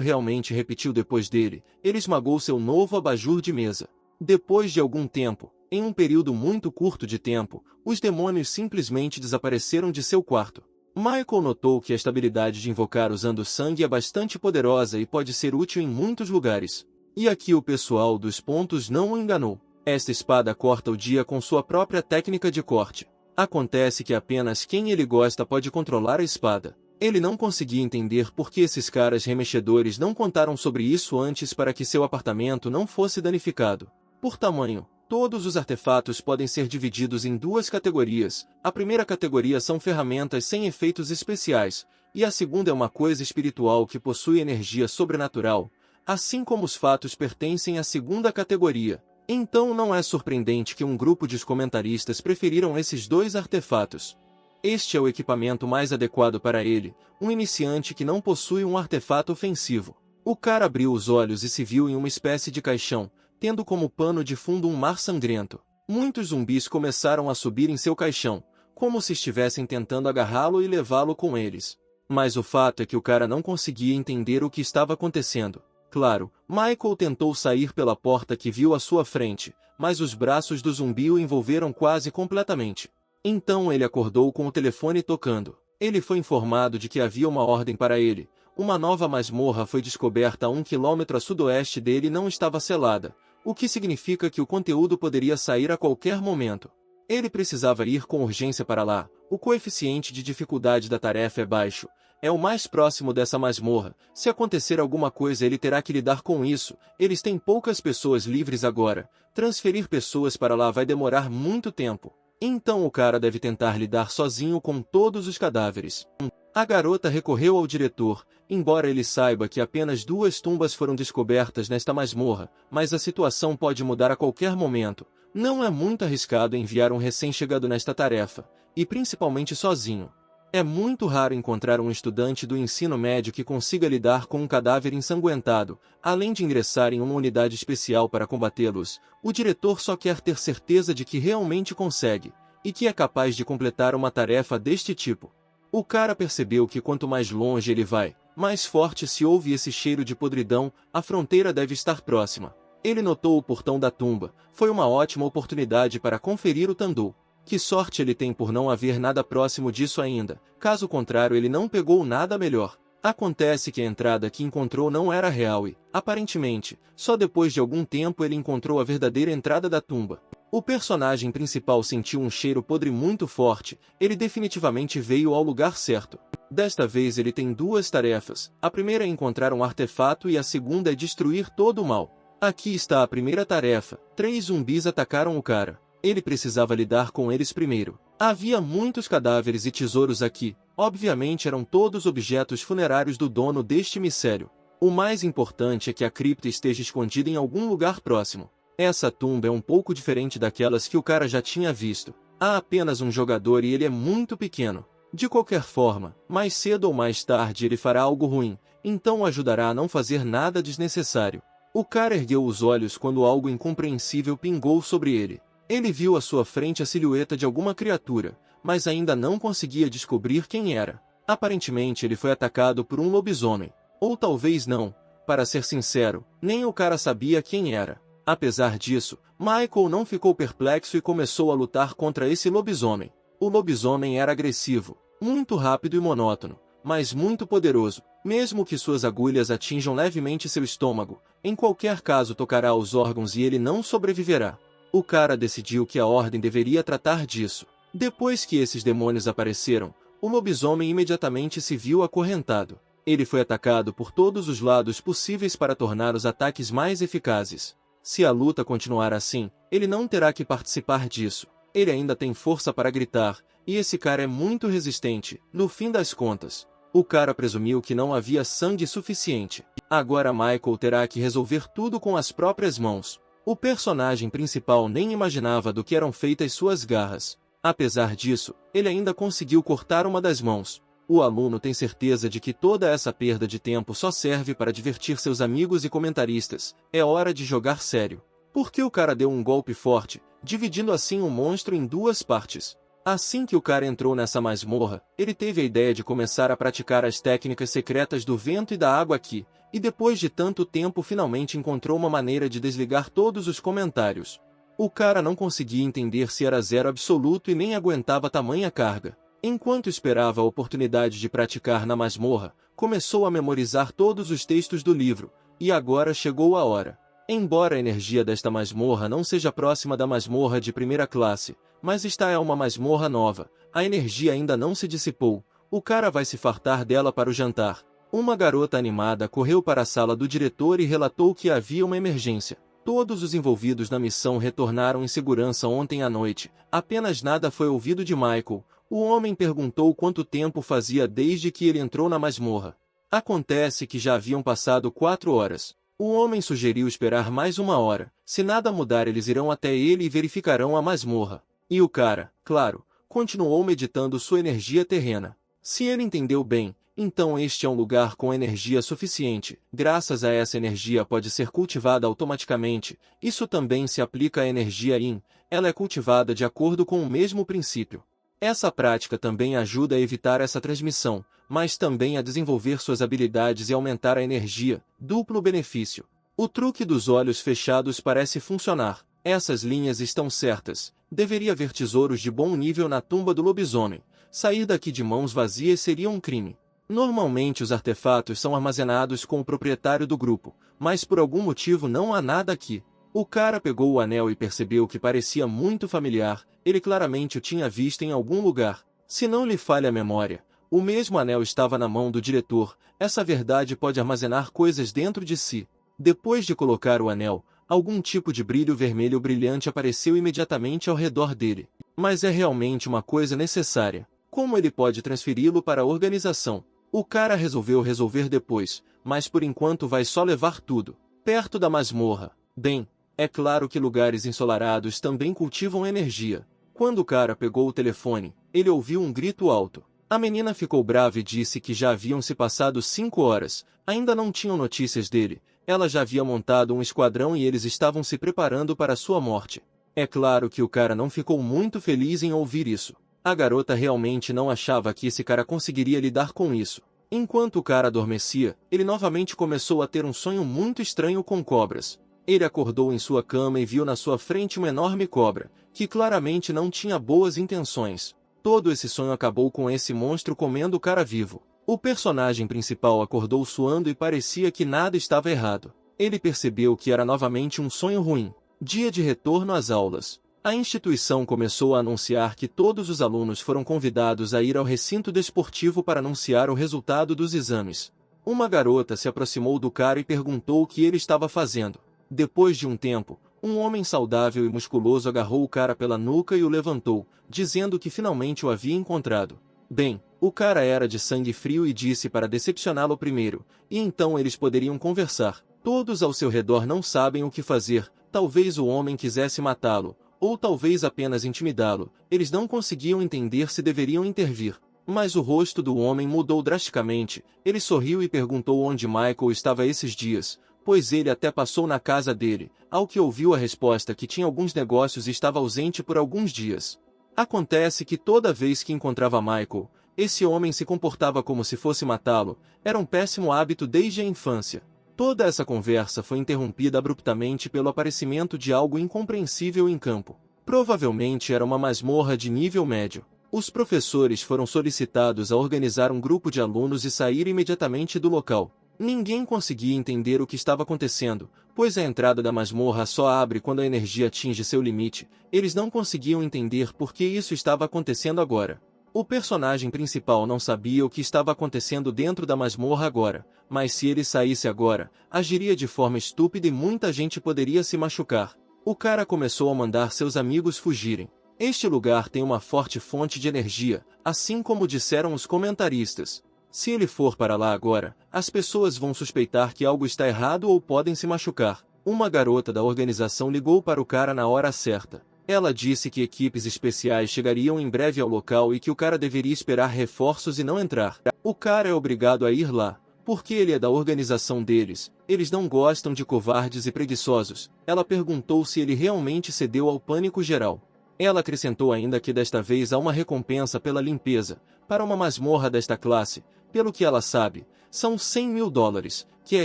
realmente repetiu depois dele, ele esmagou seu novo abajur de mesa. Depois de algum tempo, em um período muito curto de tempo, os demônios simplesmente desapareceram de seu quarto. Michael notou que a estabilidade de invocar usando sangue é bastante poderosa e pode ser útil em muitos lugares. E aqui o pessoal dos pontos não o enganou. Esta espada corta o dia com sua própria técnica de corte. Acontece que apenas quem ele gosta pode controlar a espada. Ele não conseguia entender por que esses caras remexedores não contaram sobre isso antes para que seu apartamento não fosse danificado. Por tamanho, todos os artefatos podem ser divididos em 2 categorias. A primeira categoria são ferramentas sem efeitos especiais, e a segunda é uma coisa espiritual que possui energia sobrenatural, assim como os fatos pertencem à segunda categoria. Então não é surpreendente que um grupo de comentaristas preferiram esses 2 artefatos. Este é o equipamento mais adequado para ele, um iniciante que não possui um artefato ofensivo. O cara abriu os olhos e se viu em uma espécie de caixão, tendo como pano de fundo um mar sangrento. Muitos zumbis começaram a subir em seu caixão, como se estivessem tentando agarrá-lo e levá-lo com eles. Mas o fato é que o cara não conseguia entender o que estava acontecendo. Claro, Michael tentou sair pela porta que viu à sua frente, mas os braços do zumbi o envolveram quase completamente. Então ele acordou com o telefone tocando. Ele foi informado de que havia uma ordem para ele. Uma nova masmorra foi descoberta a 1 quilômetro a sudoeste dele e não estava selada, o que significa que o conteúdo poderia sair a qualquer momento. Ele precisava ir com urgência para lá. O coeficiente de dificuldade da tarefa é baixo. É o mais próximo dessa masmorra. Se acontecer alguma coisa ele terá que lidar com isso. Eles têm poucas pessoas livres agora. Transferir pessoas para lá vai demorar muito tempo. Então o cara deve tentar lidar sozinho com todos os cadáveres. A garota recorreu ao diretor, embora ele saiba que apenas 2 tumbas foram descobertas nesta masmorra, mas a situação pode mudar a qualquer momento. Não é muito arriscado enviar um recém-chegado nesta tarefa, e principalmente sozinho. É muito raro encontrar um estudante do ensino médio que consiga lidar com um cadáver ensanguentado, além de ingressar em uma unidade especial para combatê-los. O diretor só quer ter certeza de que realmente consegue, e que é capaz de completar uma tarefa deste tipo. O cara percebeu que quanto mais longe ele vai, mais forte se ouve esse cheiro de podridão, a fronteira deve estar próxima. Ele notou o portão da tumba, foi uma ótima oportunidade para conferir o tandu. Que sorte ele tem por não haver nada próximo disso ainda, caso contrário ele não pegou nada melhor. Acontece que a entrada que encontrou não era real e, aparentemente, só depois de algum tempo ele encontrou a verdadeira entrada da tumba. O personagem principal sentiu um cheiro podre muito forte, ele definitivamente veio ao lugar certo. Desta vez ele tem 2 tarefas, a primeira é encontrar um artefato e a segunda é destruir todo o mal. Aqui está a primeira tarefa, 3 zumbis atacaram o cara. Ele precisava lidar com eles primeiro. Havia muitos cadáveres e tesouros aqui, obviamente eram todos objetos funerários do dono deste mistério. O mais importante é que a cripta esteja escondida em algum lugar próximo. Essa tumba é um pouco diferente daquelas que o cara já tinha visto. Há apenas um jogador e ele é muito pequeno. De qualquer forma, mais cedo ou mais tarde ele fará algo ruim, então o ajudará a não fazer nada desnecessário. O cara ergueu os olhos quando algo incompreensível pingou sobre ele. Ele viu à sua frente a silhueta de alguma criatura, mas ainda não conseguia descobrir quem era. Aparentemente ele foi atacado por um lobisomem. Ou talvez não, para ser sincero, nem o cara sabia quem era. Apesar disso, Michael não ficou perplexo e começou a lutar contra esse lobisomem. O lobisomem era agressivo, muito rápido e monótono, mas muito poderoso. Mesmo que suas agulhas atinjam levemente seu estômago, em qualquer caso tocará os órgãos e ele não sobreviverá. O cara decidiu que a ordem deveria tratar disso. Depois que esses demônios apareceram, o lobisomem imediatamente se viu acorrentado. Ele foi atacado por todos os lados possíveis para tornar os ataques mais eficazes. Se a luta continuar assim, ele não terá que participar disso. Ele ainda tem força para gritar, e esse cara é muito resistente, no fim das contas. O cara presumiu que não havia sangue suficiente. Agora Michael terá que resolver tudo com as próprias mãos. O personagem principal nem imaginava do que eram feitas suas garras. Apesar disso, ele ainda conseguiu cortar uma das mãos. O aluno tem certeza de que toda essa perda de tempo só serve para divertir seus amigos e comentaristas. É hora de jogar sério. Porque o cara deu um golpe forte, dividindo assim o monstro em duas partes. Assim que o cara entrou nessa masmorra, ele teve a ideia de começar a praticar as técnicas secretas do vento e da água aqui, e depois de tanto tempo finalmente encontrou uma maneira de desligar todos os comentários. O cara não conseguia entender se era zero absoluto e nem aguentava tamanha carga. Enquanto esperava a oportunidade de praticar na masmorra, começou a memorizar todos os textos do livro, e agora chegou a hora. Embora a energia desta masmorra não seja próxima da masmorra de primeira classe, mas esta é uma masmorra nova, a energia ainda não se dissipou, o cara vai se fartar dela para o jantar. Uma garota animada correu para a sala do diretor e relatou que havia uma emergência. Todos os envolvidos na missão retornaram em segurança ontem à noite, apenas nada foi ouvido de Michael. O homem perguntou quanto tempo fazia desde que ele entrou na masmorra. Acontece que já haviam passado 4 horas. O homem sugeriu esperar mais 1 hora. Se nada mudar, eles irão até ele e verificarão a masmorra. E o cara, claro, continuou meditando sua energia terrena. Se ele entendeu bem, então este é um lugar com energia suficiente. Graças a essa energia pode ser cultivada automaticamente. Isso também se aplica à energia Yin. Ela é cultivada de acordo com o mesmo princípio. Essa prática também ajuda a evitar essa transmissão, mas também a desenvolver suas habilidades e aumentar a energia, duplo benefício. O truque dos olhos fechados parece funcionar. Essas linhas estão certas. Deveria haver tesouros de bom nível na tumba do lobisomem. Sair daqui de mãos vazias seria um crime. Normalmente os artefatos são armazenados com o proprietário do grupo, mas por algum motivo não há nada aqui. O cara pegou o anel e percebeu que parecia muito familiar. Ele claramente o tinha visto em algum lugar. Se não lhe falha a memória, o mesmo anel estava na mão do diretor. Essa verdade pode armazenar coisas dentro de si. Depois de colocar o anel, algum tipo de brilho vermelho brilhante apareceu imediatamente ao redor dele. Mas é realmente uma coisa necessária. Como ele pode transferi-lo para a organização? O cara resolveu resolver depois, mas por enquanto vai só levar tudo. Perto da masmorra. Bem, é claro que lugares ensolarados também cultivam energia. Quando o cara pegou o telefone, ele ouviu um grito alto. A menina ficou brava e disse que já haviam se passado 5 horas, ainda não tinham notícias dele. Ela já havia montado um esquadrão e eles estavam se preparando para sua morte. É claro que o cara não ficou muito feliz em ouvir isso. A garota realmente não achava que esse cara conseguiria lidar com isso. Enquanto o cara adormecia, ele novamente começou a ter um sonho muito estranho com cobras. Ele acordou em sua cama e viu na sua frente uma enorme cobra, que claramente não tinha boas intenções. Todo esse sonho acabou com esse monstro comendo o cara vivo. O personagem principal acordou suando e parecia que nada estava errado. Ele percebeu que era novamente um sonho ruim. Dia de retorno às aulas. A instituição começou a anunciar que todos os alunos foram convidados a ir ao recinto desportivo para anunciar o resultado dos exames. Uma garota se aproximou do cara e perguntou o que ele estava fazendo. Depois de um tempo, um homem saudável e musculoso agarrou o cara pela nuca e o levantou, dizendo que finalmente o havia encontrado. Bem, o cara era de sangue frio e disse para decepcioná-lo primeiro, e então eles poderiam conversar. Todos ao seu redor não sabem o que fazer, talvez o homem quisesse matá-lo, ou talvez apenas intimidá-lo. Eles não conseguiam entender se deveriam intervir. Mas o rosto do homem mudou drasticamente. Ele sorriu e perguntou onde Michael estava esses dias, pois ele até passou na casa dele, ao que ouviu a resposta que tinha alguns negócios e estava ausente por alguns dias. Acontece que toda vez que encontrava Michael, esse homem se comportava como se fosse matá-lo. Era um péssimo hábito desde a infância. Toda essa conversa foi interrompida abruptamente pelo aparecimento de algo incompreensível em campo. Provavelmente era uma masmorra de nível médio. Os professores foram solicitados a organizar um grupo de alunos e sair imediatamente do local. Ninguém conseguia entender o que estava acontecendo, pois a entrada da masmorra só abre quando a energia atinge seu limite. Eles não conseguiam entender por que isso estava acontecendo agora. O personagem principal não sabia o que estava acontecendo dentro da masmorra agora, mas se ele saísse agora, agiria de forma estúpida e muita gente poderia se machucar. O cara começou a mandar seus amigos fugirem. Este lugar tem uma forte fonte de energia, assim como disseram os comentaristas. Se ele for para lá agora, as pessoas vão suspeitar que algo está errado ou podem se machucar. Uma garota da organização ligou para o cara na hora certa. Ela disse que equipes especiais chegariam em breve ao local e que o cara deveria esperar reforços e não entrar. O cara é obrigado a ir lá, porque ele é da organização deles, eles não gostam de covardes e preguiçosos. Ela perguntou se ele realmente cedeu ao pânico geral. Ela acrescentou ainda que desta vez há uma recompensa pela limpeza, para uma masmorra desta classe, pelo que ela sabe, são $100.000, que é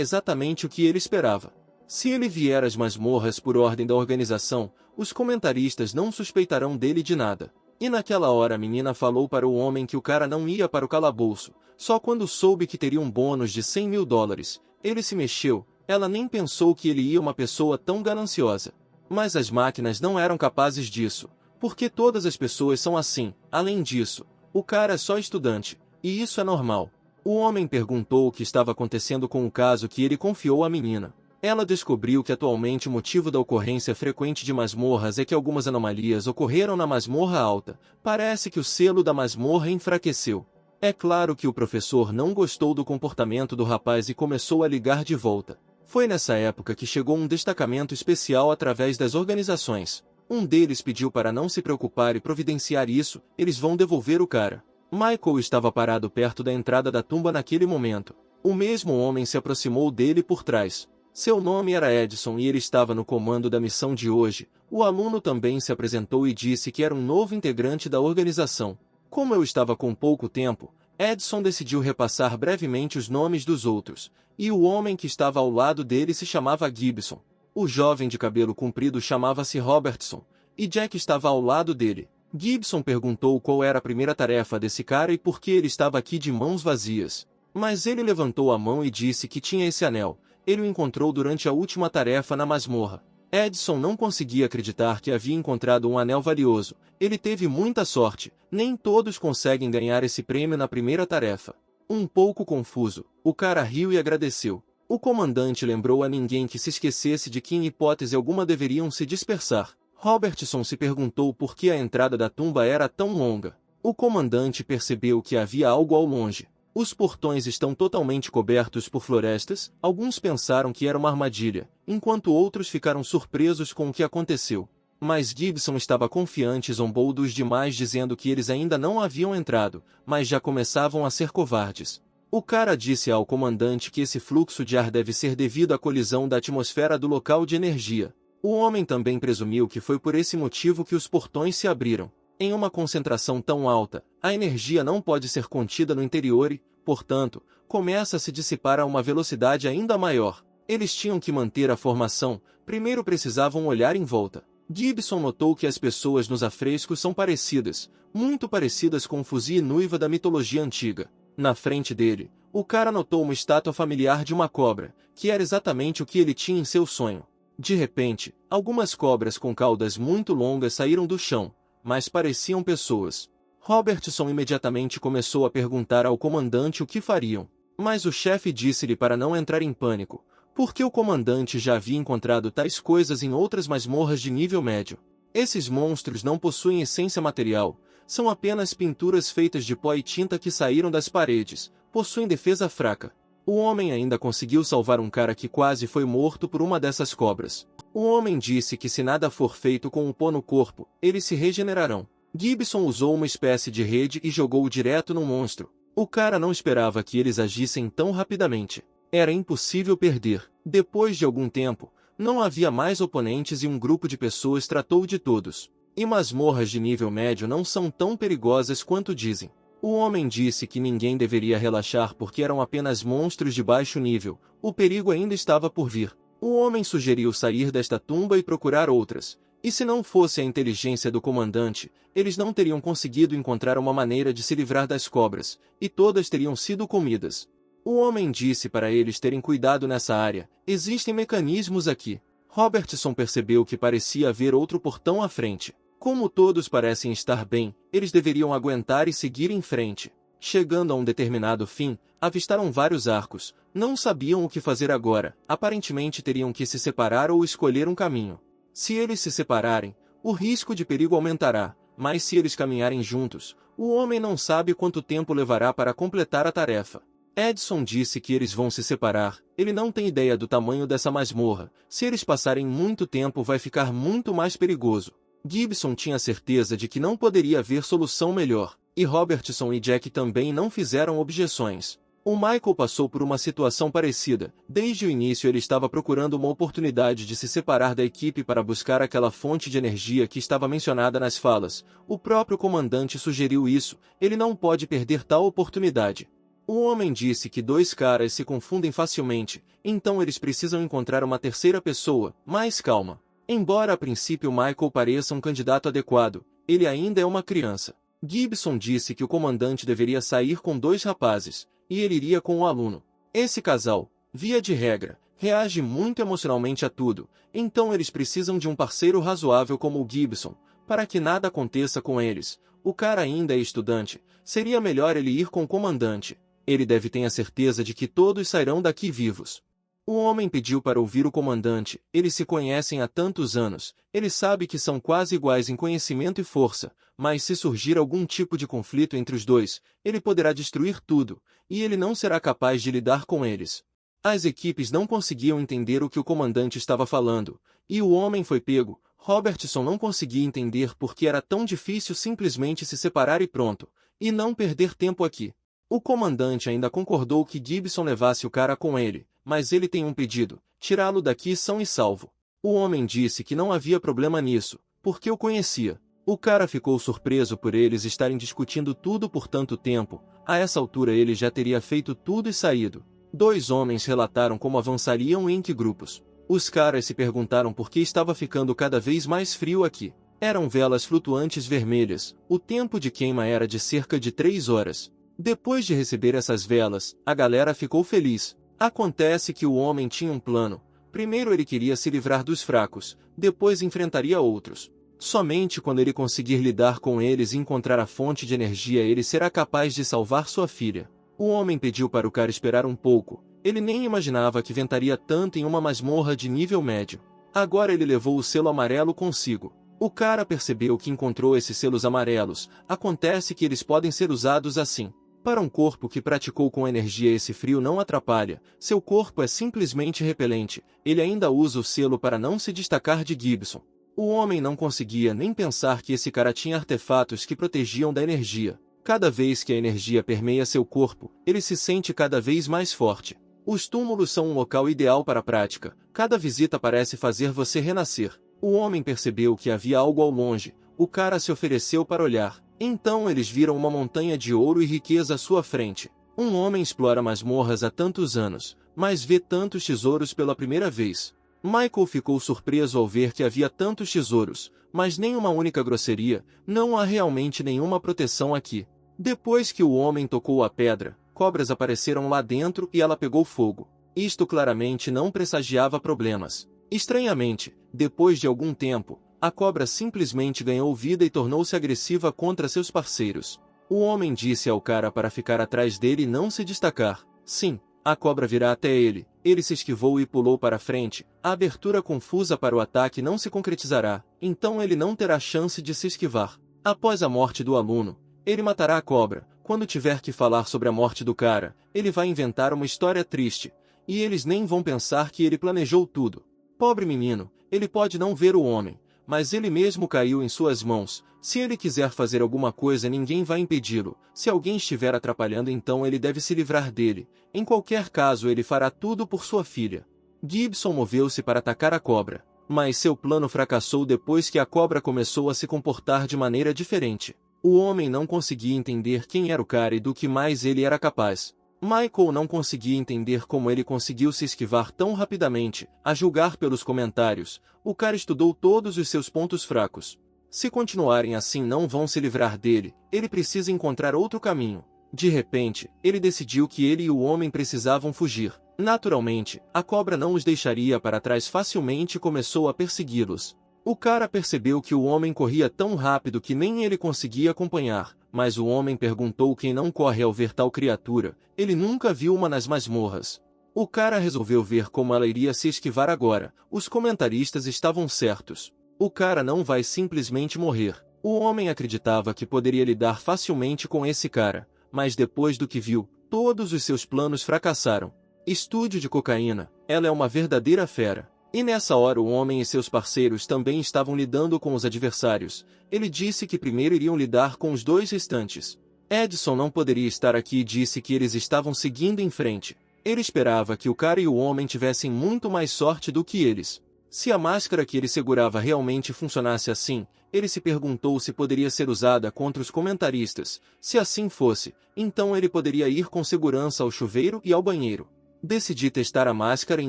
exatamente o que ele esperava. Se ele vier às masmorras por ordem da organização, os comentaristas não suspeitarão dele de nada. E naquela hora a menina falou para o homem que o cara não ia para o calabouço, só quando soube que teria um bônus de $100.000, ele se mexeu, ela nem pensou que ele ia uma pessoa tão gananciosa. Mas as máquinas não eram capazes disso, porque todas as pessoas são assim. Além disso, o cara é só estudante, e isso é normal. O homem perguntou o que estava acontecendo com o caso que ele confiou à menina. Ela descobriu que atualmente o motivo da ocorrência frequente de masmorras é que algumas anomalias ocorreram na masmorra alta. Parece que o selo da masmorra enfraqueceu. É claro que o professor não gostou do comportamento do rapaz e começou a ligar de volta. Foi nessa época que chegou um destacamento especial através das organizações. Um deles pediu para não se preocupar e providenciar isso, eles vão devolver o cara. Michael estava parado perto da entrada da tumba naquele momento. O mesmo homem se aproximou dele por trás. Seu nome era Edson e ele estava no comando da missão de hoje. O aluno também se apresentou e disse que era um novo integrante da organização. Como eu estava com pouco tempo, Edson decidiu repassar brevemente os nomes dos outros, e o homem que estava ao lado dele se chamava Gibson. O jovem de cabelo comprido chamava-se Robertson, e Jack estava ao lado dele. Gibson perguntou qual era a primeira tarefa desse cara e por que ele estava aqui de mãos vazias. Mas ele levantou a mão e disse que tinha esse anel. Ele o encontrou durante a última tarefa na masmorra. Edson não conseguia acreditar que havia encontrado um anel valioso. Ele teve muita sorte. Nem todos conseguem ganhar esse prêmio na primeira tarefa. Um pouco confuso, o cara riu e agradeceu. O comandante lembrou a ninguém que se esquecesse de que em hipótese alguma deveriam se dispersar. Robertson se perguntou por que a entrada da tumba era tão longa. O comandante percebeu que havia algo ao longe. Os portões estão totalmente cobertos por florestas. Alguns pensaram que era uma armadilha, enquanto outros ficaram surpresos com o que aconteceu. Mas Gibson estava confiante e zombou dos demais dizendo que eles ainda não haviam entrado, mas já começavam a ser covardes. O cara disse ao comandante que esse fluxo de ar deve ser devido à colisão da atmosfera do local de energia. O homem também presumiu que foi por esse motivo que os portões se abriram. Em uma concentração tão alta, a energia não pode ser contida no interior e, portanto, começa a se dissipar a uma velocidade ainda maior. Eles tinham que manter a formação, primeiro precisavam olhar em volta. Gibson notou que as pessoas nos afrescos são parecidas, muito parecidas com Fuzi e Nuiva da mitologia antiga. Na frente dele, o cara notou uma estátua familiar de uma cobra, que era exatamente o que ele tinha em seu sonho. De repente, algumas cobras com caudas muito longas saíram do chão, mas pareciam pessoas. Robertson imediatamente começou a perguntar ao comandante o que fariam, mas o chefe disse-lhe para não entrar em pânico, porque o comandante já havia encontrado tais coisas em outras masmorras de nível médio. Esses monstros não possuem essência material, são apenas pinturas feitas de pó e tinta que saíram das paredes, possuem defesa fraca. O homem ainda conseguiu salvar um cara que quase foi morto por uma dessas cobras. O homem disse que se nada for feito com o pó no corpo, eles se regenerarão. Gibson usou uma espécie de rede e jogou direto no monstro. O cara não esperava que eles agissem tão rapidamente. Era impossível perder. Depois de algum tempo, não havia mais oponentes e um grupo de pessoas tratou de todos. E masmorras de nível médio não são tão perigosas quanto dizem. O homem disse que ninguém deveria relaxar porque eram apenas monstros de baixo nível. O perigo ainda estava por vir. O homem sugeriu sair desta tumba e procurar outras. E se não fosse a inteligência do comandante, eles não teriam conseguido encontrar uma maneira de se livrar das cobras, e todas teriam sido comidas. O homem disse para eles terem cuidado nessa área. Existem mecanismos aqui. Robertson percebeu que parecia haver outro portão à frente. Como todos parecem estar bem, eles deveriam aguentar e seguir em frente. Chegando a um determinado fim, avistaram vários arcos. Não sabiam o que fazer agora. Aparentemente teriam que se separar ou escolher um caminho. Se eles se separarem, o risco de perigo aumentará, mas se eles caminharem juntos, o homem não sabe quanto tempo levará para completar a tarefa. Edson disse que eles vão se separar. Ele não tem ideia do tamanho dessa masmorra. Se eles passarem muito tempo vai ficar muito mais perigoso. Gibson tinha certeza de que não poderia haver solução melhor, e Robertson e Jack também não fizeram objeções. O Michael passou por uma situação parecida. Desde o início ele estava procurando uma oportunidade de se separar da equipe para buscar aquela fonte de energia que estava mencionada nas falas. O próprio comandante sugeriu isso, ele não pode perder tal oportunidade. O homem disse que dois caras se confundem facilmente, então eles precisam encontrar uma terceira pessoa, mais calma. Embora a princípio Michael pareça um candidato adequado, ele ainda é uma criança. Gibson disse que o comandante deveria sair com dois rapazes, e ele iria com o aluno. Esse casal, via de regra, reage muito emocionalmente a tudo, então eles precisam de um parceiro razoável como o Gibson, para que nada aconteça com eles. O cara ainda é estudante, seria melhor ele ir com o comandante. Ele deve ter a certeza de que todos sairão daqui vivos. O homem pediu para ouvir o comandante. Eles se conhecem há tantos anos, ele sabe que são quase iguais em conhecimento e força, mas se surgir algum tipo de conflito entre os dois, ele poderá destruir tudo, e ele não será capaz de lidar com eles. As equipes não conseguiam entender o que o comandante estava falando, e o homem foi pego. Robertson não conseguia entender por que era tão difícil simplesmente se separar e pronto, e não perder tempo aqui. O comandante ainda concordou que Gibson levasse o cara com ele, mas ele tem um pedido: tirá-lo daqui são e salvo. O homem disse que não havia problema nisso, porque o conhecia. O cara ficou surpreso por eles estarem discutindo tudo por tanto tempo. A essa altura ele já teria feito tudo e saído. Dois homens relataram como avançariam e em que grupos. Os caras se perguntaram por que estava ficando cada vez mais frio aqui. Eram velas flutuantes vermelhas. O tempo de queima era de cerca de 3 horas. Depois de receber essas velas, a galera ficou feliz. Acontece que o homem tinha um plano. Primeiro ele queria se livrar dos fracos, depois enfrentaria outros. Somente quando ele conseguir lidar com eles e encontrar a fonte de energia ele será capaz de salvar sua filha. O homem pediu para o cara esperar um pouco. Ele nem imaginava que ventaria tanto em uma masmorra de nível médio. Agora ele levou o selo amarelo consigo. O cara percebeu que encontrou esses selos amarelos. Acontece que eles podem ser usados assim. Para um corpo que praticou com energia esse frio não atrapalha, seu corpo é simplesmente repelente, ele ainda usa o selo para não se destacar de Gibson. O homem não conseguia nem pensar que esse cara tinha artefatos que protegiam da energia. Cada vez que a energia permeia seu corpo, ele se sente cada vez mais forte. Os túmulos são um local ideal para a prática, cada visita parece fazer você renascer. O homem percebeu que havia algo ao longe, o cara se ofereceu para olhar. Então eles viram uma montanha de ouro e riqueza à sua frente. Um homem explora masmorras há tantos anos, mas vê tantos tesouros pela primeira vez. Michael ficou surpreso ao ver que havia tantos tesouros, mas nem uma única grosseria, não há realmente nenhuma proteção aqui. Depois que o homem tocou a pedra, cobras apareceram lá dentro e ela pegou fogo. Isto claramente não pressagiava problemas. Estranhamente, depois de algum tempo, a cobra simplesmente ganhou vida e tornou-se agressiva contra seus parceiros. O homem disse ao cara para ficar atrás dele e não se destacar. Sim, a cobra virá até ele. Ele se esquivou e pulou para frente. A abertura confusa para o ataque não se concretizará, então ele não terá chance de se esquivar. Após a morte do aluno, ele matará a cobra. Quando tiver que falar sobre a morte do cara, ele vai inventar uma história triste, e eles nem vão pensar que ele planejou tudo. Pobre menino, ele pode não ver o homem, mas ele mesmo caiu em suas mãos. Se ele quiser fazer alguma coisa, ninguém vai impedi-lo. Se alguém estiver atrapalhando, então ele deve se livrar dele. Em qualquer caso, ele fará tudo por sua filha. Gibson moveu-se para atacar a cobra, mas seu plano fracassou depois que a cobra começou a se comportar de maneira diferente. O homem não conseguia entender quem era o cara e do que mais ele era capaz. Michael não conseguia entender como ele conseguiu se esquivar tão rapidamente. A julgar pelos comentários, o cara estudou todos os seus pontos fracos. Se continuarem assim não vão se livrar dele, ele precisa encontrar outro caminho. De repente, ele decidiu que ele e o homem precisavam fugir. Naturalmente, a cobra não os deixaria para trás facilmente e começou a persegui-los. O cara percebeu que o homem corria tão rápido que nem ele conseguia acompanhar, mas o homem perguntou quem não corre ao ver tal criatura. Ele nunca viu uma nas masmorras. O cara resolveu ver como ela iria se esquivar agora. Os comentaristas estavam certos. O cara não vai simplesmente morrer. O homem acreditava que poderia lidar facilmente com esse cara, mas depois do que viu, todos os seus planos fracassaram. Estúdio de cocaína, ela é uma verdadeira fera. E nessa hora o homem e seus parceiros também estavam lidando com os adversários. Ele disse que primeiro iriam lidar com os dois restantes. Edson não poderia estar aqui e disse que eles estavam seguindo em frente. Ele esperava que o cara e o homem tivessem muito mais sorte do que eles. Se a máscara que ele segurava realmente funcionasse assim, ele se perguntou se poderia ser usada contra os comentaristas. Se assim fosse, então ele poderia ir com segurança ao chuveiro e ao banheiro. Decidi testar a máscara em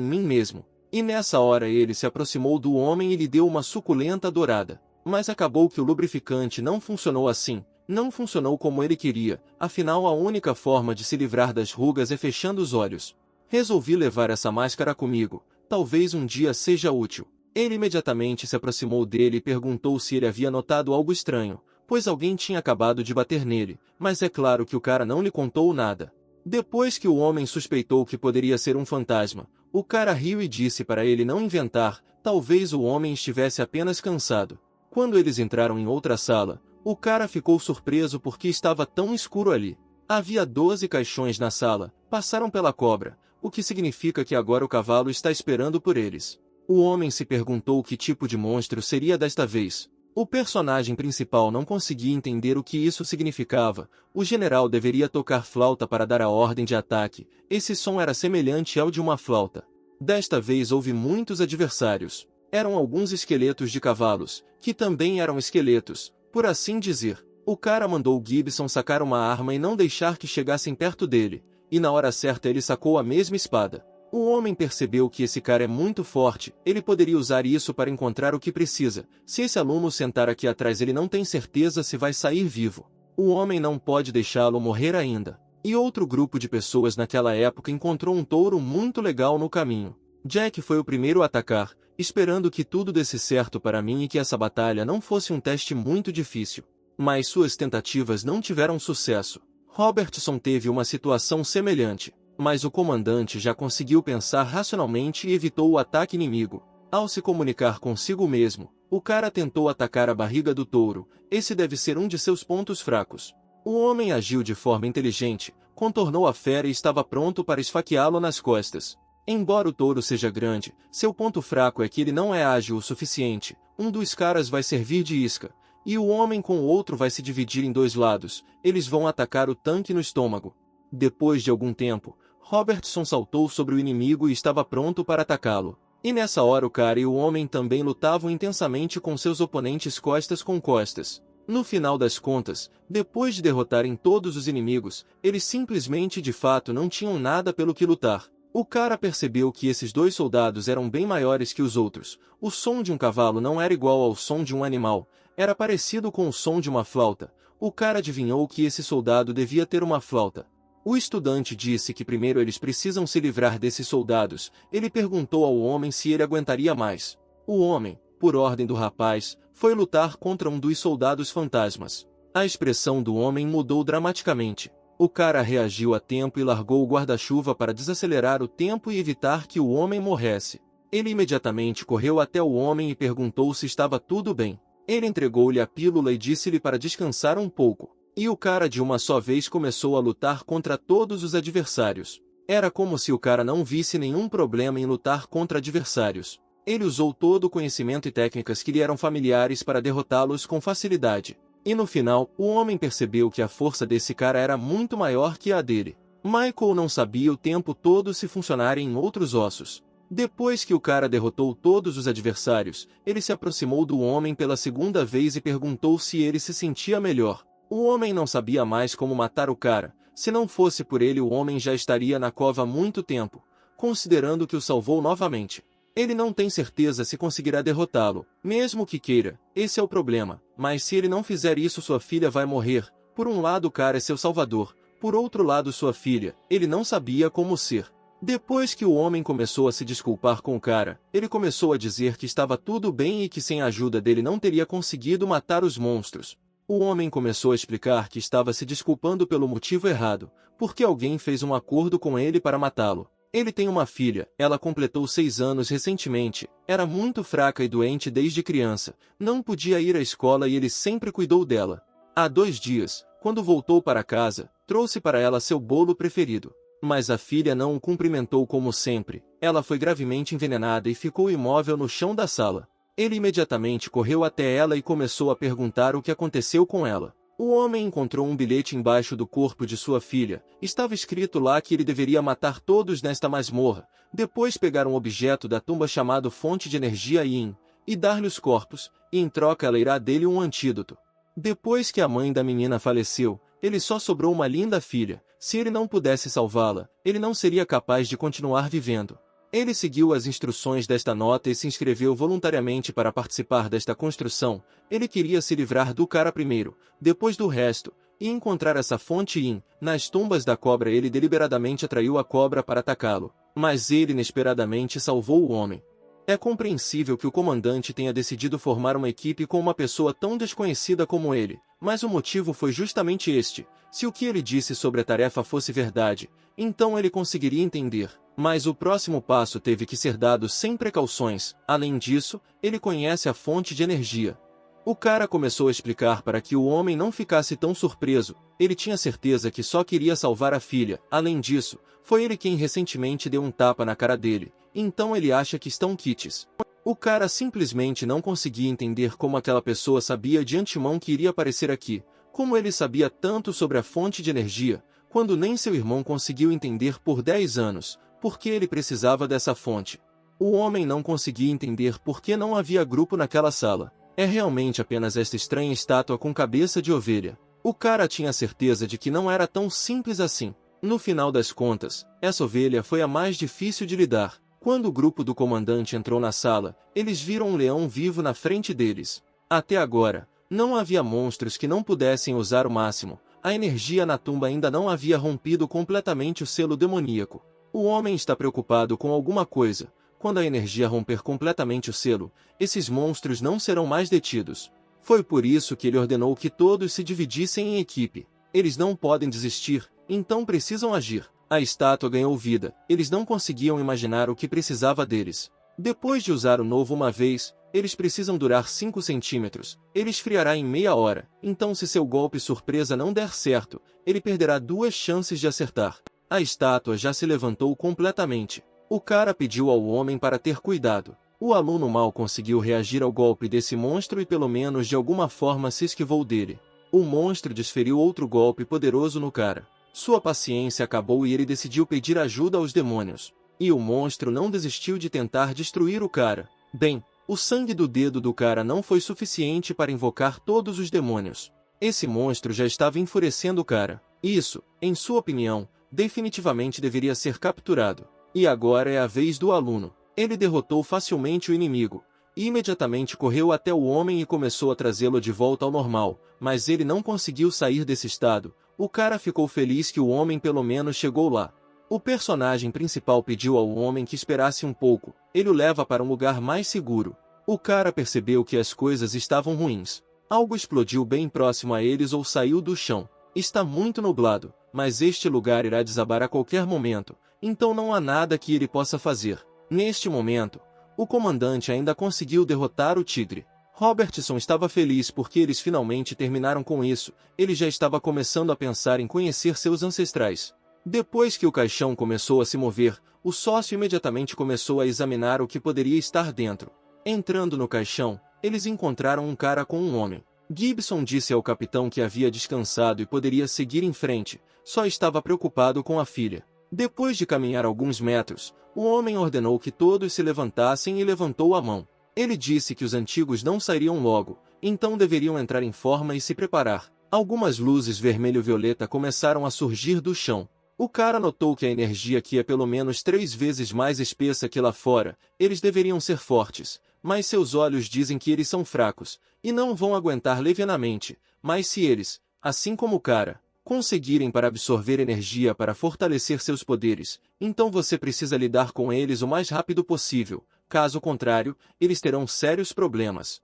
mim mesmo. E nessa hora ele se aproximou do homem e lhe deu uma suculenta dourada. Mas acabou que o lubrificante não funcionou assim. Não funcionou como ele queria, afinal a única forma de se livrar das rugas é fechando os olhos. Resolvi levar essa máscara comigo, talvez um dia seja útil. Ele imediatamente se aproximou dele e perguntou se ele havia notado algo estranho, pois alguém tinha acabado de bater nele, mas é claro que o cara não lhe contou nada. Depois que o homem suspeitou que poderia ser um fantasma, o cara riu e disse para ele não inventar, talvez o homem estivesse apenas cansado. Quando eles entraram em outra sala, o cara ficou surpreso porque estava tão escuro ali. Havia 12 caixões na sala, passaram pela cobra, o que significa que agora o cavalo está esperando por eles. O homem se perguntou que tipo de monstro seria desta vez. O personagem principal não conseguia entender o que isso significava. O general deveria tocar flauta para dar a ordem de ataque. Esse som era semelhante ao de uma flauta. Desta vez houve muitos adversários. Eram alguns esqueletos de cavalos, que também eram esqueletos, por assim dizer. O cara mandou Gibson sacar uma arma e não deixar que chegassem perto dele, e na hora certa ele sacou a mesma espada. O homem percebeu que esse cara é muito forte, ele poderia usar isso para encontrar o que precisa. Se esse aluno sentar aqui atrás ele não tem certeza se vai sair vivo. O homem não pode deixá-lo morrer ainda. E outro grupo de pessoas naquela época encontrou um touro muito legal no caminho. Jack foi o primeiro a atacar, esperando que tudo desse certo para mim e que essa batalha não fosse um teste muito difícil. Mas suas tentativas não tiveram sucesso. Robertson teve uma situação semelhante, mas o comandante já conseguiu pensar racionalmente e evitou o ataque inimigo. Ao se comunicar consigo mesmo, o cara tentou atacar a barriga do touro. Esse deve ser um de seus pontos fracos. O homem agiu de forma inteligente, contornou a fera e estava pronto para esfaqueá-lo nas costas. Embora o touro seja grande, seu ponto fraco é que ele não é ágil o suficiente. Um dos caras vai servir de isca, e o homem com o outro vai se dividir em dois lados. Eles vão atacar o tanque no estômago. Depois de algum tempo, Robertson saltou sobre o inimigo e estava pronto para atacá-lo. E nessa hora o cara e o homem também lutavam intensamente com seus oponentes costas com costas. No final das contas, depois de derrotarem todos os inimigos, eles simplesmente de fato não tinham nada pelo que lutar. O cara percebeu que esses dois soldados eram bem maiores que os outros. O som de um cavalo não era igual ao som de um animal, era parecido com o som de uma flauta. O cara adivinhou que esse soldado devia ter uma flauta. O estudante disse que primeiro eles precisam se livrar desses soldados. Ele perguntou ao homem se ele aguentaria mais. O homem, por ordem do rapaz, foi lutar contra um dos soldados fantasmas. A expressão do homem mudou dramaticamente. O cara reagiu a tempo e largou o guarda-chuva para desacelerar o tempo e evitar que o homem morresse. Ele imediatamente correu até o homem e perguntou se estava tudo bem. Ele entregou-lhe a pílula e disse-lhe para descansar um pouco. E o cara de uma só vez começou a lutar contra todos os adversários. Era como se o cara não visse nenhum problema em lutar contra adversários. Ele usou todo o conhecimento e técnicas que lhe eram familiares para derrotá-los com facilidade. E no final, o homem percebeu que a força desse cara era muito maior que a dele. Michael não sabia o tempo todo se funcionarem em outros ossos. Depois que o cara derrotou todos os adversários, ele se aproximou do homem pela segunda vez e perguntou se ele se sentia melhor. O homem não sabia mais como matar o cara. Se não fosse por ele, o homem já estaria na cova há muito tempo, considerando que o salvou novamente. Ele não tem certeza se conseguirá derrotá-lo, mesmo que queira. Esse é o problema. Mas se ele não fizer isso, sua filha vai morrer. Por um lado, o cara é seu salvador. Por outro lado, sua filha. Ele não sabia como ser. Depois que o homem começou a se desculpar com o cara, ele começou a dizer que estava tudo bem e que sem a ajuda dele não teria conseguido matar os monstros. O homem começou a explicar que estava se desculpando pelo motivo errado, porque alguém fez um acordo com ele para matá-lo. Ele tem uma filha, ela completou 6 anos recentemente, era muito fraca e doente desde criança, não podia ir à escola e ele sempre cuidou dela. Há 2 dias, quando voltou para casa, trouxe para ela seu bolo preferido. Mas a filha não o cumprimentou como sempre. Ela foi gravemente envenenada e ficou imóvel no chão da sala. Ele imediatamente correu até ela e começou a perguntar o que aconteceu com ela. O homem encontrou um bilhete embaixo do corpo de sua filha. Estava escrito lá que ele deveria matar todos nesta masmorra, depois pegar um objeto da tumba chamado Fonte de Energia Yin, e dar-lhe os corpos, e em troca ela irá dele um antídoto. Depois que a mãe da menina faleceu, ele só sobrou uma linda filha. Se ele não pudesse salvá-la, ele não seria capaz de continuar vivendo. Ele seguiu as instruções desta nota e se inscreveu voluntariamente para participar desta construção. Ele queria se livrar do cara primeiro, depois do resto, e encontrar essa fonte Yin. Nas tumbas da cobra ele deliberadamente atraiu a cobra para atacá-lo, mas ele inesperadamente salvou o homem. É compreensível que o comandante tenha decidido formar uma equipe com uma pessoa tão desconhecida como ele, mas o motivo foi justamente este. Se o que ele disse sobre a tarefa fosse verdade, então ele conseguiria entender. Mas o próximo passo teve que ser dado sem precauções. Além disso, ele conhece a fonte de energia. O cara começou a explicar para que o homem não ficasse tão surpreso. Ele tinha certeza que só queria salvar a filha. Além disso, foi ele quem recentemente deu um tapa na cara dele. Então ele acha que estão quites. O cara simplesmente não conseguia entender como aquela pessoa sabia de antemão que iria aparecer aqui. Como ele sabia tanto sobre a fonte de energia, quando nem seu irmão conseguiu entender por 10 anos, porque ele precisava dessa fonte. O homem não conseguia entender por que não havia grupo naquela sala. É realmente apenas esta estranha estátua com cabeça de ovelha. O cara tinha certeza de que não era tão simples assim. No final das contas, essa ovelha foi a mais difícil de lidar. Quando o grupo do comandante entrou na sala, eles viram um leão vivo na frente deles. Até agora, não havia monstros que não pudessem usar o máximo. A energia na tumba ainda não havia rompido completamente o selo demoníaco. O homem está preocupado com alguma coisa. Quando a energia romper completamente o selo, esses monstros não serão mais detidos. Foi por isso que ele ordenou que todos se dividissem em equipe. Eles não podem desistir, então precisam agir. A estátua ganhou vida. Eles não conseguiam imaginar o que precisava deles. Depois de usar o novo uma vez, eles precisam durar 5 centímetros. Ele esfriará em meia hora. Então se seu golpe surpresa não der certo, ele perderá 2 chances de acertar. A estátua já se levantou completamente. O cara pediu ao homem para ter cuidado. O aluno mal conseguiu reagir ao golpe desse monstro e pelo menos de alguma forma se esquivou dele. O monstro desferiu outro golpe poderoso no cara. Sua paciência acabou e ele decidiu pedir ajuda aos demônios. E o monstro não desistiu de tentar destruir o cara. Bem, o sangue do dedo do cara não foi suficiente para invocar todos os demônios. Esse monstro já estava enfurecendo o cara. Isso, em sua opinião, definitivamente deveria ser capturado. E agora é a vez do aluno. Ele derrotou facilmente o inimigo. E imediatamente correu até o homem e começou a trazê-lo de volta ao normal. Mas ele não conseguiu sair desse estado. O cara ficou feliz que o homem pelo menos chegou lá. O personagem principal pediu ao homem que esperasse um pouco. Ele o leva para um lugar mais seguro. O cara percebeu que as coisas estavam ruins. Algo explodiu bem próximo a eles ou saiu do chão. Está muito nublado, mas este lugar irá desabar a qualquer momento. Então não há nada que ele possa fazer. Neste momento, o comandante ainda conseguiu derrotar o tigre. Robertson estava feliz porque eles finalmente terminaram com isso. Ele já estava começando a pensar em conhecer seus ancestrais. Depois que o caixão começou a se mover, o sócio imediatamente começou a examinar o que poderia estar dentro. Entrando no caixão, eles encontraram um cara com um homem. Gibson disse ao capitão que havia descansado e poderia seguir em frente, só estava preocupado com a filha. Depois de caminhar alguns metros, o homem ordenou que todos se levantassem e levantou a mão. Ele disse que os antigos não sairiam logo, então deveriam entrar em forma e se preparar. Algumas luzes vermelho-violeta começaram a surgir do chão. O cara notou que a energia aqui é pelo menos 3 vezes mais espessa que lá fora. Eles deveriam ser fortes, mas seus olhos dizem que eles são fracos, e não vão aguentar levianamente. Mas se eles, assim como o cara, conseguirem para absorver energia para fortalecer seus poderes, então você precisa lidar com eles o mais rápido possível. Caso contrário, eles terão sérios problemas.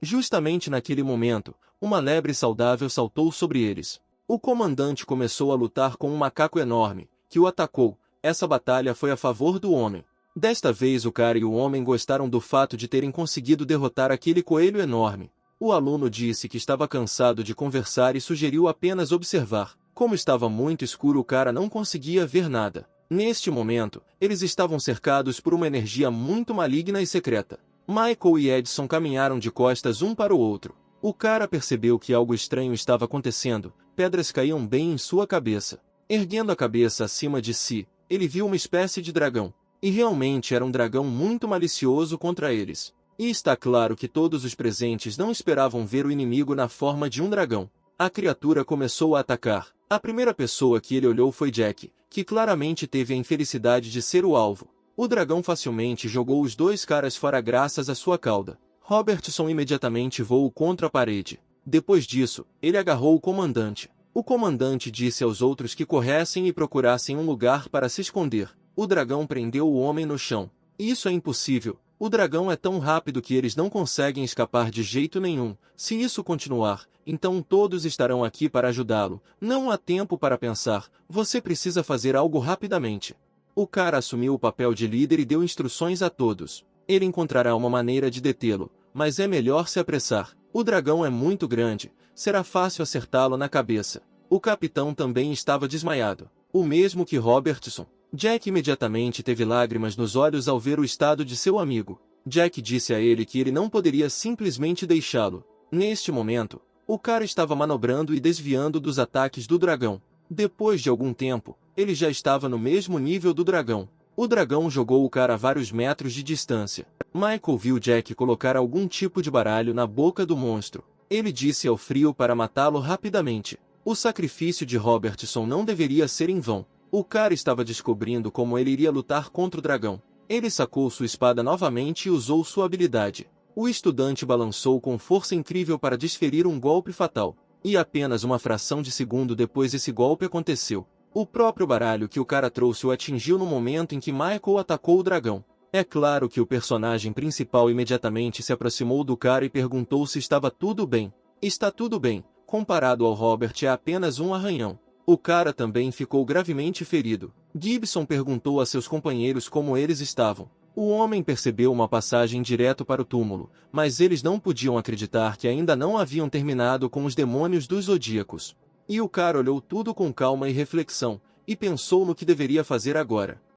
Justamente naquele momento, uma lebre saudável saltou sobre eles. O comandante começou a lutar com um macaco enorme, que o atacou. Essa batalha foi a favor do homem. Desta vez o cara e o homem gostaram do fato de terem conseguido derrotar aquele coelho enorme. O aluno disse que estava cansado de conversar e sugeriu apenas observar. Como estava muito escuro, o cara não conseguia ver nada. Neste momento, eles estavam cercados por uma energia muito maligna e secreta. Michael e Edson caminharam de costas um para o outro. O cara percebeu que algo estranho estava acontecendo, pedras caíam bem em sua cabeça. Erguendo a cabeça acima de si, ele viu uma espécie de dragão. E realmente era um dragão muito malicioso contra eles. E está claro que todos os presentes não esperavam ver o inimigo na forma de um dragão. A criatura começou a atacar. A primeira pessoa que ele olhou foi Jack, que claramente teve a infelicidade de ser o alvo. O dragão facilmente jogou os dois caras fora graças à sua cauda. Robertson imediatamente voou contra a parede. Depois disso, ele agarrou o comandante. O comandante disse aos outros que corressem e procurassem um lugar para se esconder. O dragão prendeu o homem no chão. Isso é impossível. O dragão é tão rápido que eles não conseguem escapar de jeito nenhum. Se isso continuar, então todos estarão aqui para ajudá-lo. Não há tempo para pensar. Você precisa fazer algo rapidamente. O cara assumiu o papel de líder e deu instruções a todos. Ele encontrará uma maneira de detê-lo, mas é melhor se apressar. O dragão é muito grande. Será fácil acertá-lo na cabeça. O capitão também estava desmaiado. O mesmo que Robertson. Jack imediatamente teve lágrimas nos olhos ao ver o estado de seu amigo. Jack disse a ele que ele não poderia simplesmente deixá-lo. Neste momento, o cara estava manobrando e desviando dos ataques do dragão. Depois de algum tempo, ele já estava no mesmo nível do dragão. O dragão jogou o cara a vários metros de distância. Michael viu Jack colocar algum tipo de baralho na boca do monstro. Ele disse ao frio para matá-lo rapidamente. O sacrifício de Robertson não deveria ser em vão. O cara estava descobrindo como ele iria lutar contra o dragão. Ele sacou sua espada novamente e usou sua habilidade. O estudante balançou com força incrível para desferir um golpe fatal. E apenas uma fração de segundo depois esse golpe aconteceu. O próprio baralho que o cara trouxe o atingiu no momento em que Michael atacou o dragão. É claro que o personagem principal imediatamente se aproximou do cara e perguntou se estava tudo bem. Está tudo bem. Comparado ao Robert é apenas um arranhão. O cara também ficou gravemente ferido. Gibson perguntou a seus companheiros como eles estavam. O homem percebeu uma passagem direto para o túmulo, mas eles não podiam acreditar que ainda não haviam terminado com os demônios dos zodíacos. E o cara olhou tudo com calma e reflexão, e pensou no que deveria fazer agora.